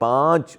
5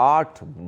8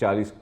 40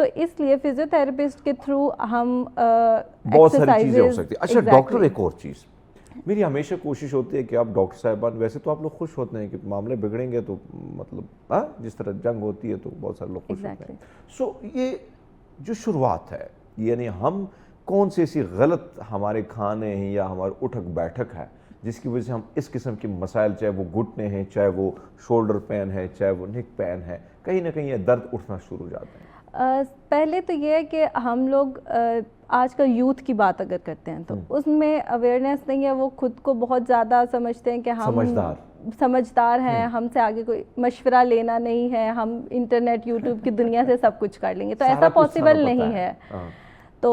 تو اس لیے فزیوتھراپسٹ کے تھرو ہم بہت ساری چیزیں ہو سکتی ہیں. اچھا ڈاکٹر ایک اور چیز میری ہمیشہ کوشش ہوتی ہے کہ آپ ڈاکٹر صاحبان ویسے تو آپ لوگ خوش ہوتے ہیں کہ معاملے بگڑیں گے تو مطلب جس طرح جنگ ہوتی ہے تو بہت سارے لوگ خوش ہوتے ہیں. سو یہ جو شروعات ہے یعنی ہم کون سی ایسی غلط ہمارے کھانے ہیں یا ہمارے اٹھک بیٹھک ہے جس کی وجہ سے ہم اس قسم کے مسائل چاہے وہ گھٹنے ہیں چاہے وہ شولڈر پین ہے چاہے وہ نیک پین ہے کہیں نہ کہیں یہ درد اٹھنا شروع ہو جاتے ہیں. پہلے تو یہ ہے کہ ہم لوگ آج کل یوتھ کی بات اگر کرتے ہیں تو اس میں اویئرنیس نہیں ہے, وہ خود کو بہت زیادہ سمجھتے ہیں کہ ہم سمجھدار ہیں, ہم سے آگے کوئی مشورہ لینا نہیں ہے, ہم انٹرنیٹ یوٹیوب کی دنیا سے سب کچھ کر لیں گے, تو ایسا پاسبل نہیں ہے. تو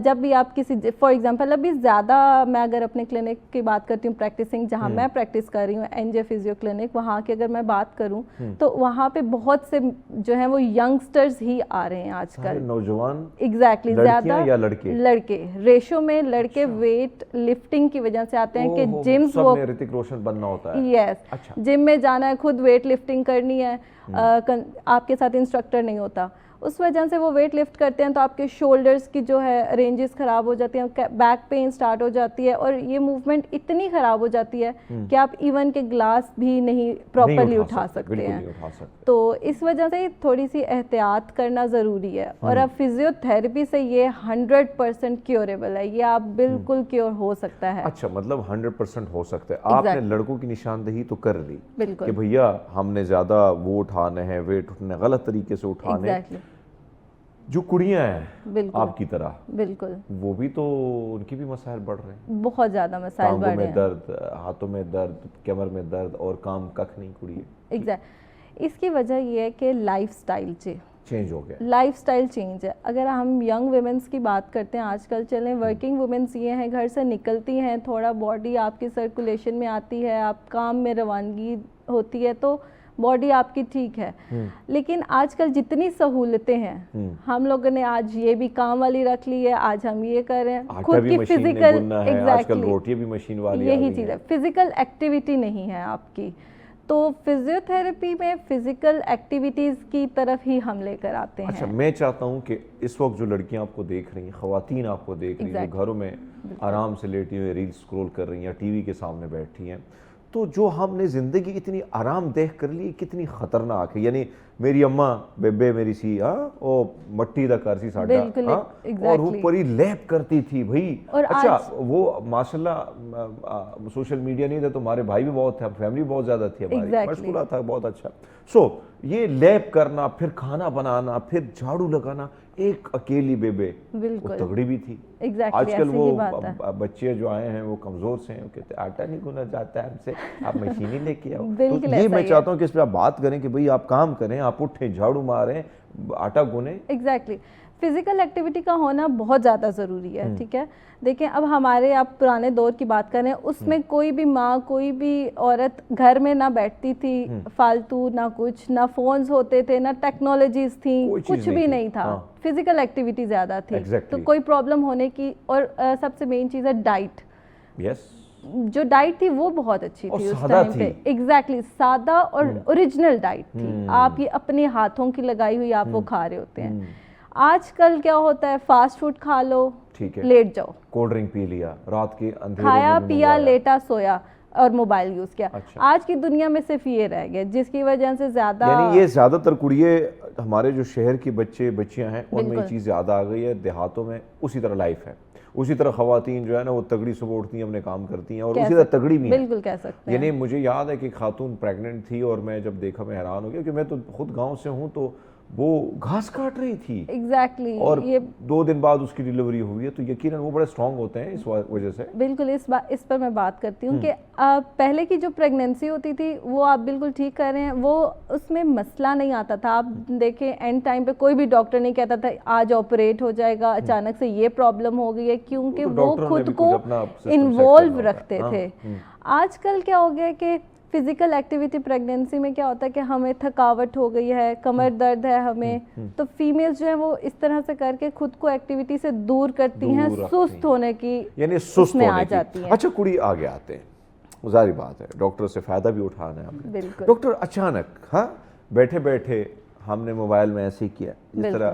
جب بھی آپ کسی فار ایگزامپل ابھی زیادہ میں اگر اپنے کلینک کی بات کرتی ہوں پریکٹسنگ جہاں میں پریکٹس کر رہی ہوں این جے فزیو کلینک, وہاں کی اگر میں بات کروں تو وہاں پہ بہت سے جو ہیں وہ ینگسٹرز ہی آ رہے ہیں آج کل, نوجوان ایگزیکٹلی زیادہ یا لڑکے ریشو میں لڑکے ویٹ لفٹنگ کی وجہ سے آتے ہیں کہ جمز وہ رتک روشن بننا ہوتا ہے, یس جم میں جانا ہے, خود ویٹ لفٹنگ کرنی ہے, آپ کے ساتھ انسٹرکٹر نہیں ہوتا, اس وجہ سے وہ ویٹ لفٹ کرتے ہیں تو آپ کے شولڈرز کی جو ہے رینجز خراب ہو جاتی ہیں, بیک پین سٹارٹ ہو جاتی ہے, اور یہ موومنٹ اتنی خراب ہو جاتی ہے کہ آپ ایون کے گلاس بھی نہیں پراپرلی اٹھا سکتے ہیں. تو اس وجہ سے تھوڑی سی احتیاط کرنا ضروری ہے. اور اب فزیو تھراپی سے یہ 100% کیوریبل ہے, یہ آپ بالکل کیور ہو سکتا ہے. اچھا مطلب 100% ہو سکتا ہے. آپ نے لڑکوں کی نشاندہی تو کر لی کہ بھیا ہم نے زیادہ وہ اٹھانے ہیں, ویٹ اٹھنے غلط طریقے سے اٹھانے. جو کڑیاں ہیں آپ کی طرح بالکل وہ بھی تو ان کی بھی مسائل بڑھ رہے ہیں, بہت زیادہ مسائل بڑھ رہے ہیں, درد, ہاتھوں میں درد, کمر میں درد, اور کام ککھ نہیں کڑی. اس کی وجہ یہ ہے کہ لائف سٹائل چینج ہو گیا, لائف سٹائل چینج ہے. اگر ہم ینگ ویمنس کی بات کرتے ہیں آج کل, چلیں ورکنگ وومنس یہ ہیں گھر سے نکلتی ہیں, تھوڑا باڈی آپ کی سرکولیشن میں آتی ہے, آپ کام میں روانگی ہوتی ہے تو باڈی آپ کی ٹھیک ہے. لیکن آج کل جتنی سہولتیں ہیں, ہم لوگوں نے آج یہ بھی کام والی رکھ لی ہے, آج ہم یہ کر رہے ہیں, خود کی فزیکل روٹی بھی مشین والی, یہی چیز ہے, فزیکل ایکٹیویٹی نہیں ہے آپ کی. تو فزیو تھراپی میں فزیکل ایکٹیویٹیز کی طرف ہی ہم لے کر آتے ہیں. اچھا میں چاہتا ہوں کہ اس وقت جو لڑکیاں آپ کو دیکھ رہی ہیں, خواتین آپ کو دیکھ رہی ہیں, جو گھروں میں آرام سے لیٹی ہوئی ریل سکرول کر رہی ہیں یا ٹی وی کے سامنے بیٹھی ہیں, تو جو ہم نے زندگی اتنی آرام دہ کر لی کتنی خطرناک ہے. یعنی میری اماں بیبے میری سی او مٹی دا کر سی ساڈا, اور وہ پوری لیپ کرتی تھی بھائی. اچھا وہ ماشاءاللہ سوشل میڈیا نہیں تھا تو ہمارے بھائی بھی بہت تھے, فیملی بہت زیادہ تھی ہماری, مشغولہ تھا بہت اچھا. سو یہ لیپ کرنا, پھر کھانا بنانا, پھر جھاڑو لگانا, ایک اکیلی بیبے وہ تگڑی بھی تھی. آج کل وہ بچے جو آئے ہیں وہ کمزور سے ہیں, وہ کہتے ہیں آٹا نہیں گنا جاتا ہے ہم سے, آپ مشین ہی لے کے آؤ. تو یہ میں چاہتا ہوں کہ اس پہ آپ بات کریں کہ بھئی آپ کام کریں, آپ اٹھیں, جھاڑو ماریں, آٹا گنیں. ایگزیکٹلی فزیکل ایکٹیویٹی کا ہونا بہت زیادہ ضروری ہے. ٹھیک ہے, دیکھیں اب ہمارے آپ پرانے دور کی بات کریں, اس میں کوئی بھی ماں کوئی بھی عورت گھر میں نہ بیٹھتی تھی فالتو, نہ کچھ, نہ فونز ہوتے تھے, نہ ٹیکنالوجیز تھیں, کچھ بھی نہیں تھا, فزیکل ایکٹیویٹی زیادہ تھی, تو کوئی پرابلم ہونے کی. اور سب سے مین چیز ہے ڈائٹ. جو ڈائٹ تھی وہ بہت اچھی تھی اس ٹائم پہ. ایگزیکٹلی سادہ اور اوریجنل ڈائٹ تھی, آپ یہ اپنے ہاتھوں کی لگائی ہوئی آپ وہ کھا رہے ہوتے ہیں. آج کل کیا ہوتا ہے, فاسٹ فوڈ کھا لو, لیٹ جاؤ, کولڈ ڈرنک پی لیا, رات کے اندھیرے کھایا پیا, لیٹا سویا, اور موبائل یوز کیا. آج کی دنیا میں صرف یہ رہ گیا, جس کی وجہ سے زیادہ یعنی یہ زیادہ تر کڑیے ہمارے جو شہر کی بچے بچیاں ہیں ان میں یہ چیز زیادہ آ گئی ہے. دیہاتوں میں اسی طرح لائف ہے, اسی طرح خواتین جو ہے نا وہ تگڑی صبح اٹھتی ہیں, اپنے کام کرتی ہیں, اور اسی طرح تگڑی بھی ہیں. بالکل کہہ سکتے ہیں. یعنی مجھے یاد ہے کہ خاتون پریگننٹ تھی, اور میں جب دیکھا میں حیران ہو گیا کہ میں تو خود گاؤں سے ہوں, تو وہ گھاس کاٹ رہی تھی. ایگزیکٹلی, اور 2 دن بعد اس کی ڈیلیوری ہوئی ہے, تو یقیناً وہ بڑے اسٹرانگ ہوتے ہیں اس وجہ سے. بالکل اس پر میں بات کرتی ہوں کہ پہلے کی جو پریگننسی ہوتی تھی وہ آپ بالکل ٹھیک کر رہے ہیں, وہ اس میں مسئلہ نہیں آتا تھا. آپ دیکھیں اینڈ ٹائم پہ کوئی بھی ڈاکٹر نہیں کہتا تھا آج آپریٹ ہو جائے گا, اچانک سے یہ پرابلم ہو گئی ہے, کیونکہ وہ خود کو انوالو رکھتے تھے. آج کل کیا ہو گیا کہ فزیکل ایکٹیویٹی پریگننسی میں کیا ہوتا ہے کہ ہمیں تھکاوٹ ہو گئی ہے, کمر درد ہے ہمیں, تو فیمیلز جو ہیں وہ اس طرح سے کر کے خود کو ایکٹیویٹی سے دور کرتی ہیں, سست ہونے کی, یعنی سست میں آ جاتی ہیں. اچھا کڑی آگے آتے ہیں, ظاہر بات ہے ڈاکٹر سے فائدہ بھی اٹھانا ہے ہم نے. ڈاکٹر اچانک بیٹھے بیٹھے ہم نے موبائل میں ایسے ہی کیا, جس طرح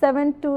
7 to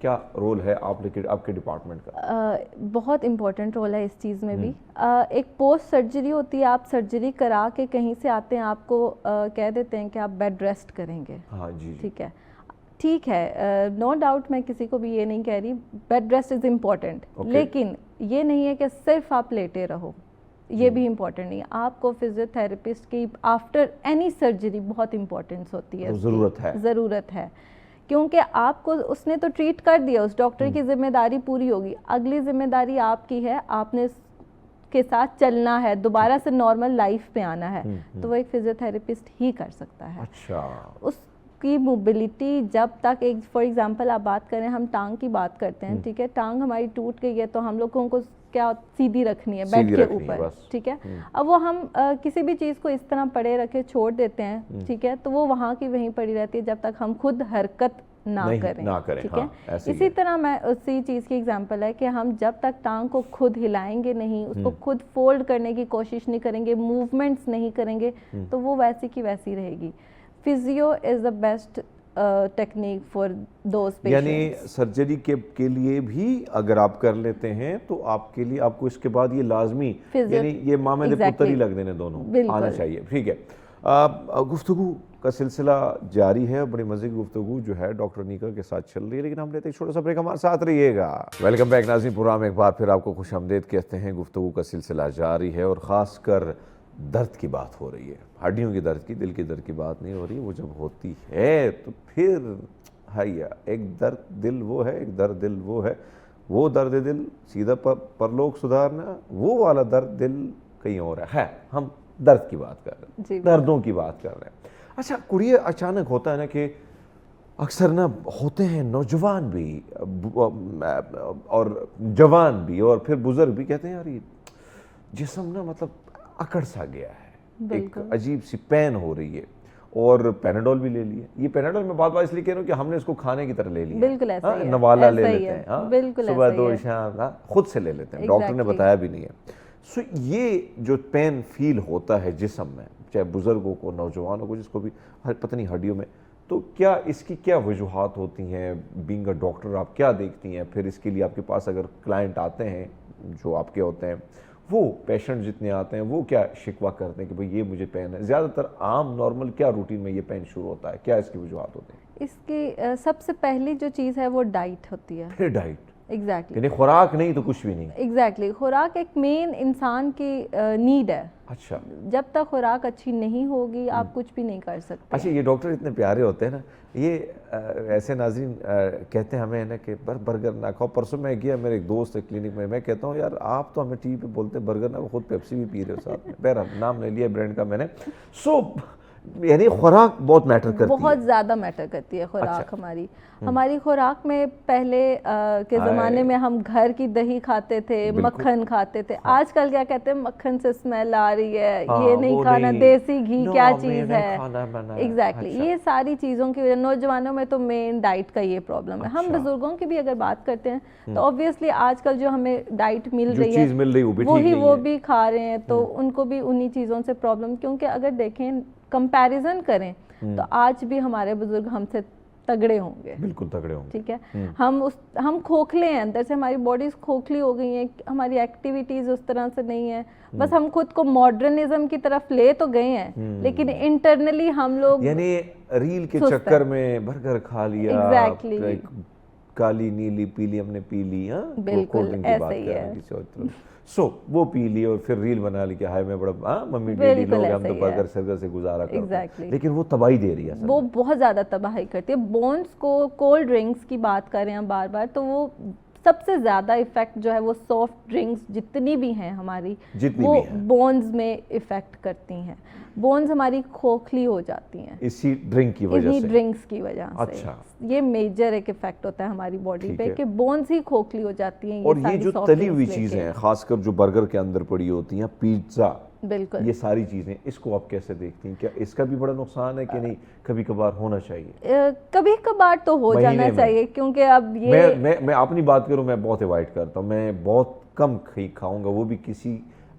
کیا رول ہے آپ کے ڈپارٹمنٹ کا؟ بہت امپورٹنٹ رول ہے اس چیز میں بھی. ایک پوسٹ سرجری ہوتی ہے, آپ سرجری کرا کے کہیں سے آتے ہیں, آپ کو کہہ دیتے ہیں کہ آپ بیڈ ریسٹ کریں گے. ہاں جی. ٹھیک ہے, نو ڈاؤٹ, میں کسی کو بھی یہ نہیں کہہ رہی, بیڈ ریسٹ از امپورٹنٹ, لیکن یہ نہیں ہے کہ صرف آپ لیٹے رہو, یہ بھی امپورٹنٹ نہیں ہے. آپ کو فزیو تھراپسٹ کی آفٹر اینی سرجری بہت امپورٹنس ہوتی ہے, ضرورت ہے, کیونکہ آپ کو اس نے تو ٹریٹ کر دیا, اس ڈاکٹر کی ذمہ داری پوری ہوگی, اگلی ذمہ داری آپ کی ہے, آپ نے کے ساتھ چلنا ہے, دوبارہ سے نارمل لائف پہ آنا ہے, تو وہ ایک فزیو تھراپسٹ ہی کر سکتا ہے. اچھا. اس کی موبلٹی جب تک, ایک فار ایگزامپل آپ بات کریں, ہم ٹانگ کی بات کرتے ہیں, ٹھیک ہے, ٹانگ ہماری ٹوٹ گئی ہے تو ہم لوگوں کو کیا سیدھی رکھنی ہے بیڈ کے اوپر, ٹھیک ہے. اب وہ ہم کسی بھی چیز کو اس طرح پڑے رکھے چھوڑ دیتے ہیں, ٹھیک ہے, تو وہ وہاں کی وہیں پڑی رہتی ہے جب تک ہم خود حرکت نہ کریں, ٹھیک ہے. اسی طرح میں اسی چیز کی ایگزامپل ہے کہ ہم جب تک ٹانگ کو خود ہلائیں گے نہیں, اس کو خود فولڈ کرنے کی کوشش نہیں کریں گے, موومنٹس نہیں کریں گے, تو وہ ویسی کی ویسی رہے گی. Physio is the best technique for those patients. یعنی سرجری کے لیے بھی اگر آپ کر لیتے ہیں تو آپ کے لیے, آپ کو اس کے بعد یہ لازمی, یعنی یہ مامے دے پتر ہی لگ دینے دونوں آنا چاہیے. ٹھیک ہے, گفتگو کا سلسلہ جاری ہے, بڑی مزے کی گفتگو جو ہے ڈاکٹر انیکا کے ساتھ چل رہی ہے, لیکن ہم لیتے ہیں چھوٹا سا بریک, ہمارے ساتھ رہیے گا. ویلکم بیک ناظرین, پروگرام ایک بار پھر آپ کو خوش آمدید کہتے ہیں. گفتگو کا سلسلہ جاری ہے اور خاص کر درد کی بات ہو رہی ہے, ہڈیوں کی درد کی, دل کی درد کی بات نہیں ہو رہی. وہ جب ہوتی ہے تو پھر ایک درد دل وہ ہے, ایک درد دل وہ ہے, وہ درد دل سیدھا پرلوک سدھارنا, وہ والا درد دل کہیں اور ہے. ہم درد کی بات کر رہے ہیں, دردوں کی بات کر رہے ہیں. اچھا کڑیے, اچانک ہوتا ہے نا کہ اکثر نا ہوتے ہیں نوجوان بھی اور جوان بھی اور پھر بزرگ بھی, کہتے ہیں یار یہ جسم نا مطلب اکڑ سا گیا ہے, ایک عجیب سی پین ہو رہی ہے, اور پیناڈول بھی لے لیے. یہ پیناڈول میں بات اس لیے کہہ رہا ہوں کہ ہم نے اس کو کھانے کی طرح لے لیا, بالکل ایسا ہی ہے, نوالا لے لیتے ہیں, صبح 2 شام خود سے لے لیتے ہیں, ڈاکٹر نے بتایا بھی نہیں ہے. سو یہ جو پین فیل ہوتا ہے جسم میں, چاہے بزرگوں کو, نوجوانوں کو, جس کو بھی پتہ نہیں ہڈیوں میں, تو کیا اس کی کیا وجوہات ہوتی ہیں؟ بینگ اے ڈاکٹر آپ کیا دیکھتی ہیں؟ پھر اس کے لیے آپ کے پاس اگر کلائنٹ آتے ہیں جو آپ کے ہوتے ہیں, وہ پیشنٹ جتنے آتے ہیں وہ کیا شکوہ کرتے ہیں کہ بھئی یہ مجھے پین ہے؟ زیادہ تر عام نارمل کیا روٹین میں یہ پین شروع ہوتا ہے, کیا اس کی وجوہات ہوتے ہیں؟ اس کی سب سے پہلی جو چیز ہے وہ ڈائٹ ہوتی ہے. پھر ڈائٹ, ایگزیکٹلی, یعنی خوراک نہیں تو کچھ بھی نہیں. ایگزیکٹلی, خوراک ایک مین انسان کی نیڈ ہے. اچھا, جب تک خوراک اچھی نہیں ہوگی آپ کچھ بھی نہیں کر سکتے. اچھا, یہ ڈاکٹر اتنے پیارے ہوتے ہیں نا, یہ ایسے ناظرین کہتے ہیں ہمیں نا کہ برگر نہ کھاؤ. پرسوں میں گیا, میرے ایک دوست ہے کلینک میں کہتا ہوں یار آپ تو ہمیں ٹی وی پہ بولتے ہیں برگر نہ, خود پیپسی بھی پی رہے ہو ساتھ میں. بہرحال نام لے لیا برانڈ کا میں نے. سو یعنی خوراک بہت میٹر کرتی ہے, بہت زیادہ میٹر کرتی ہے خوراک. ہماری خوراک میں پہلے کے زمانے میں ہم گھر کی دہی کھاتے تھے, مکھن کھاتے تھے. آج کل کیا کہتے ہیں, مکھن سے اسمیل آ رہی ہے, یہ نہیں کھانا, دیسی گھی کیا چیز ہے. ایگزیکٹلی, یہ ساری چیزوں کی وجہ. نوجوانوں میں تو مین ڈائٹ کا یہ پرابلم ہے. ہم بزرگوں کی بھی اگر بات کرتے ہیں تو آبویسلی آج کل جو ہمیں ڈائٹ مل رہی ہے وہی وہ بھی کھا رہے ہیں, تو ان کو بھی انہی چیزوں سے پرابلم. کیونکہ اگر دیکھیں کمپیریزن کریں تو آج بھی ہمارے بزرگ ہم سے تگڑے ہوں گے, بالکل تگڑے ہوں گے. ٹھیک ہے, ہم کھوکھلے ہیں اندر سے, ہماری باڈیز کھوکھلی ہو گئی ہیں, ہماری ایکٹیویٹیز اس طرح سے نہیں ہیں. بس ہم خود کو ماڈرنزم کی طرف لے تو گئے ہیں, لیکن انٹرنلی ہم لوگ یعنی ریل کے چکر میں برگر کھا لیا, کالی نیلی پیلی ہم نے پی لی. بالکل ایسا ہی ہے. سو وہ پی لی اور پھر ریل بنا لی کہ ہائے میں بڑا ممی ڈیڈی لوگ ہم تو برگر شرگر سے گزارا کرتے ہیں, لیکن وہ تباہی دے رہی ہے. وہ بہت زیادہ تباہی کرتی ہے. بونز کو, کولڈ ڈرنکس کی بات کریں ہم بار بار, تو وہ سب سے زیادہ ایفیکٹ جو ہے وہ سافٹ ڈرنکس جتنی بھی ہیں ہماری, وہ بونز میں ایفیکٹ کرتی ہیں. بونز ہماری کھوکھلی ہو جاتی ہیں اسی ڈرنک کی وجہ سے, اسی ڈرنکس کی وجہ سے. یہ میجر ایک ایفیکٹ ہوتا ہے ہماری باڈی پہ کہ بونز ہی کھوکھلی ہو جاتی ہیں. اور یہ جو تلی ہوئی چیزیں ہیں, خاص کر جو برگر کے اندر پڑی ہوتی ہیں, پیزا, بالکل یہ ساری چیزیں, اس کو آپ کیسے دیکھتی ہیں؟ کیا اس کا بھی بڑا نقصان ہے کہ نہیں, کبھی کبھار ہونا چاہیے؟ کبھی کبھار تو ہو جانا چاہیے, کیونکہ اب یہ میں اپنی بات کروں, میں بہت اوائڈ کرتا ہوں, میں بہت کم کھاؤں گا, وہ بھی کسی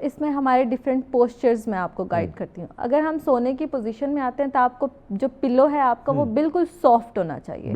اس میں ہمارے ڈفرینٹ پوسچرز میں آپ کو گائیڈ کرتی ہوں. اگر ہم سونے کی پوزیشن میں آتے ہیں تو آپ کو جو پلو ہے آپ کا وہ بالکل سافٹ ہونا چاہیے,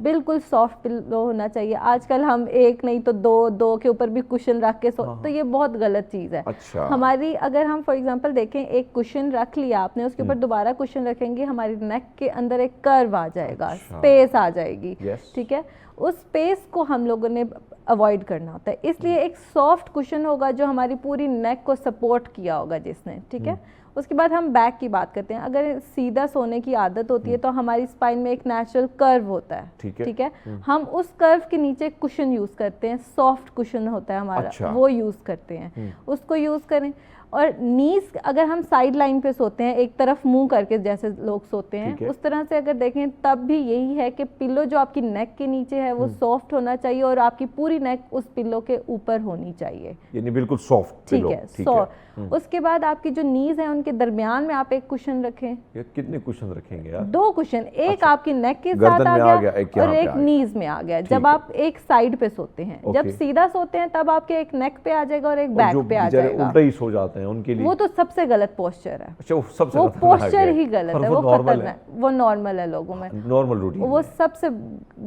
بالکل سافٹ پلو ہونا چاہیے. آج کل ہم ایک نہیں تو دو کے اوپر بھی کشن رکھ کے تو یہ بہت غلط چیز ہے. ہماری اگر ہم فار ایگزامپل دیکھیں ایک کشن رکھ لیا آپ نے, اس کے اوپر دوبارہ کشن رکھیں گے, ہماری نیک کے اندر ایک کرو آ جائے گا, اسپیس آ جائے گی, ٹھیک ہے. اس اسپیس کو ہم لوگوں نے اوائڈ کرنا ہوتا ہے, اس لیے ایک سافٹ کشن ہوگا جو ہماری پوری نیک کو سپورٹ کیا ہوگا جس نے, ٹھیک ہے. اس کے بعد ہم بیک کی بات کرتے ہیں. اگر سیدھا سونے کی عادت ہوتی ہے تو ہماری اسپائن میں ایک نیچرل کرو ہوتا ہے, ٹھیک ہے. ہم اس کرو کے نیچے کشن یوز کرتے ہیں, سافٹ کشن ہوتا ہے ہمارا, وہ یوز کرتے ہیں, اس کو یوز کریں. اور نیز اگر ہم سائڈ لائن پہ سوتے ہیں ایک طرف منہ کر کے جیسے لوگ سوتے ہیں, اس طرح سے اگر دیکھیں تب بھی یہی ہے کہ پلو جو آپ کی نیک کے نیچے ہے وہ سافٹ ہونا چاہیے اور آپ کی پوری نیک اس پلو کے اوپر ہونی چاہیے, یعنی بالکل سافٹ, ٹھیک ہے, سافٹ. اس کے بعد آپ کی جو نیز ہیں ان کے درمیان میں آپ ایک کشن رکھیں. کتنے کشن رکھیں گے؟ 2 کشن, ایک آپ کی نیک کے ساتھ آ گیا اور ایک نیز میں آ گیا. جب آپ ایک سائڈ پہ سوتے ہیں, جب سیدھا سوتے ہیں تب آپ کے ایک نیک پہ آ جائے گا اور ایک بیک پہ آ جائے گا. الٹا ہی سو جاتے ہیں ان کے لیے وہ تو سب سے غلط پوسچر ہے. وہ پوسچر ہی غلط ہے, وہ خطرناک, وہ نارمل ہے لوگوں میں, نارمل روٹین, وہ سب سے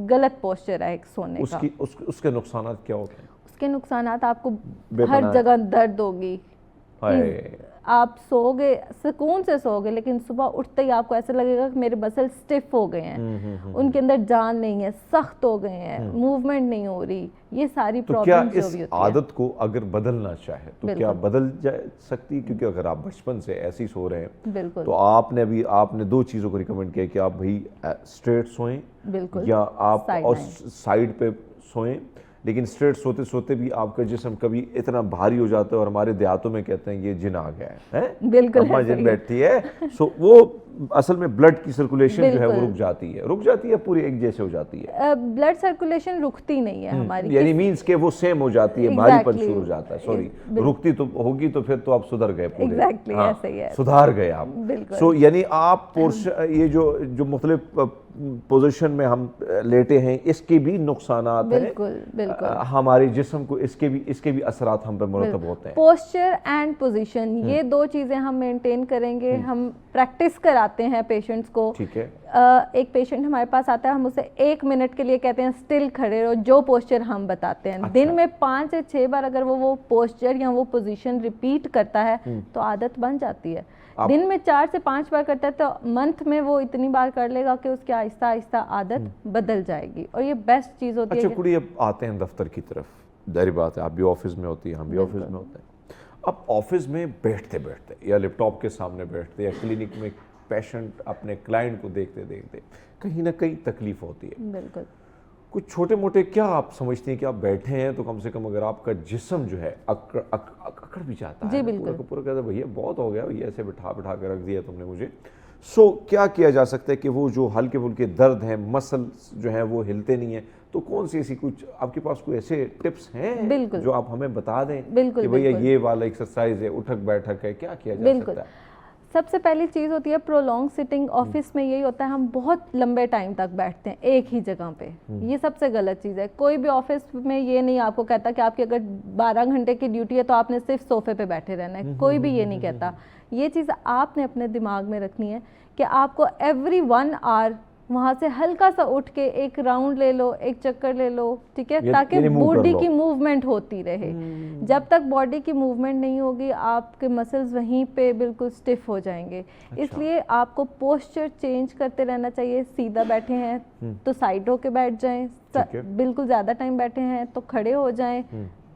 غلط پوسچر ہے ایک سونے کا. اس کے نقصانات کیا ہوتے ہیں؟ اس کے نقصانات آپ کو ہر جگہ درد ہوگی, آپ سو گے سکون سے سو گے لیکن صبح اٹھتے ہی آپ کو ایسا لگے گا کہ میرے مسل اسٹف ہو گئے ہیں, ان کے اندر جان نہیں ہے, سخت ہو گئے ہیں, موومنٹ نہیں ہو رہی. یہ ساری پرابلمز جو بھی ہوتی ہیں. اس عادت کو اگر بدلنا چاہے تو کیا بدل جا سکتی ہے؟ کیونکہ اگر آپ بچپن سے ایسے ہی سو رہے ہیں تو آپ نے 2 چیزوں کو ریکمنڈ کیا کہ آپ بھائی اسٹریٹ سوئیں یا آپ سائڈ پہ سوئیں. لیکن اسٹریٹ سوتے سوتے بھی آپ کا جسم کبھی اتنا بھاری ہو جاتا ہے اور ہمارے دیہاتوں میں کہتے ہیں یہ جن آ گیا ہے, اماں جن بیٹھتی ہے, سو وہ اصل میں بلڈ کی سرکولیشن جو ہے وہ رک جاتی ہے پوری ایک جیسے ہو جاتی ہے. بلڈ سرکولیشن رکتی نہیں ہے ہماری, یعنی مینس کہ وہ سیم ہو جاتی ہے, بھاری پن شروع ہو جاتا ہے. سوری, رکتی تو ہوگی تو پھر تو آپ سدھر گئے پورے, سدھار گئے آپ. سو یعنی آپ یہ جو مختلف پوزیشن میں ہم لیٹے ہیں اس کے بھی نقصانات ہیں ہمارے جسم کو, اس کے بھی اثرات ہم پہ مرتب ہوتے ہیں. پوسچر اینڈ پوزیشن, یہ 2 چیزیں ہم مینٹین کریں گے. ہم پریکٹس کراتے ہیں پیشنٹس کو. ٹھیک ہے, ایک پیشنٹ ہمارے پاس آتا ہے, ہم اسے 1 منٹ کے لیے کہتے ہیں اسٹل کھڑے رہو, جو پوسچر ہم بتاتے ہیں. دن میں 5 سے 6 بار اگر وہ پوسچر یا وہ پوزیشن ریپیٹ کرتا ہے تو عادت بن جاتی ہے. دن میں 4 سے 5 بار کرتا ہے تو منتھ میں وہ اتنی بار کر لے گا کہ اس کی آہستہ آہستہ عادت بدل جائے گی, اور یہ بیسٹ چیز ہوتی ہے. اچھا کڑی, اب آتے ہیں دفتر کی طرف. ظاہر بات ہے آپ بھی آفس میں ہوتی ہیں, ہم بھی آفس میں ہوتے ہیں. اب آفس میں بیٹھتے یا لیپ ٹاپ کے سامنے بیٹھتے یا کلینک میں پیشنٹ اپنے کلائنٹ کو دیکھتے کہیں نہ کہیں تکلیف ہوتی ہے. بالکل. کچھ چھوٹے موٹے کیا آپ سمجھتے ہیں کہ آپ بیٹھے ہیں تو کم سے کم اگر آپ کا جسم جو ہے اکڑ بھی جاتا ہے, پورا کہتا ہے بھیا بہت ہو گیا, یہ ایسے بٹھا کے رکھ دیا تم نے مجھے. سو کیا کیا جا سکتا ہے کہ وہ جو ہلکے پھلکے درد ہیں, مسل جو ہیں وہ ہلتے نہیں ہیں, تو کون سی ایسی کچھ آپ کے پاس کوئی ایسے ٹپس ہیں جو آپ ہمیں بتا دیں کہ بھیا یہ والا ایکسرسائز ہے, اٹھک بیٹھک ہے, کیا کیا جا سکتا ہے؟ سب سے پہلی چیز ہوتی ہے پرولونگ سٹنگ. آفس میں یہی ہوتا ہے ہم بہت لمبے ٹائم تک بیٹھتے ہیں ایک ہی جگہ پہ, یہ سب سے غلط چیز ہے. کوئی بھی آفس میں یہ نہیں آپ کو کہتا کہ آپ کی اگر 12 گھنٹے کی ڈیوٹی ہے تو آپ نے صرف صوفے پہ بیٹھے رہنا ہے, کوئی بھی یہ نہیں کہتا. یہ چیز آپ نے اپنے دماغ میں رکھنی ہے کہ آپ کو ایوری 1 آور وہاں سے ہلکا سا اٹھ کے ایک راؤنڈ لے لو, ایک چکر لے لو, ٹھیک ہے, تاکہ باڈی کی موومنٹ ہوتی رہے. جب تک باڈی کی موومنٹ نہیں ہوگی آپ کے مسلز وہیں پہ بالکل اسٹف ہو جائیں گے. اس لیے آپ کو پوسچر چینج کرتے رہنا چاہیے. سیدھا بیٹھے ہیں تو سائڈ ہو کے بیٹھ جائیں, بالکل زیادہ ٹائم بیٹھے ہیں تو کھڑے ہو جائیں.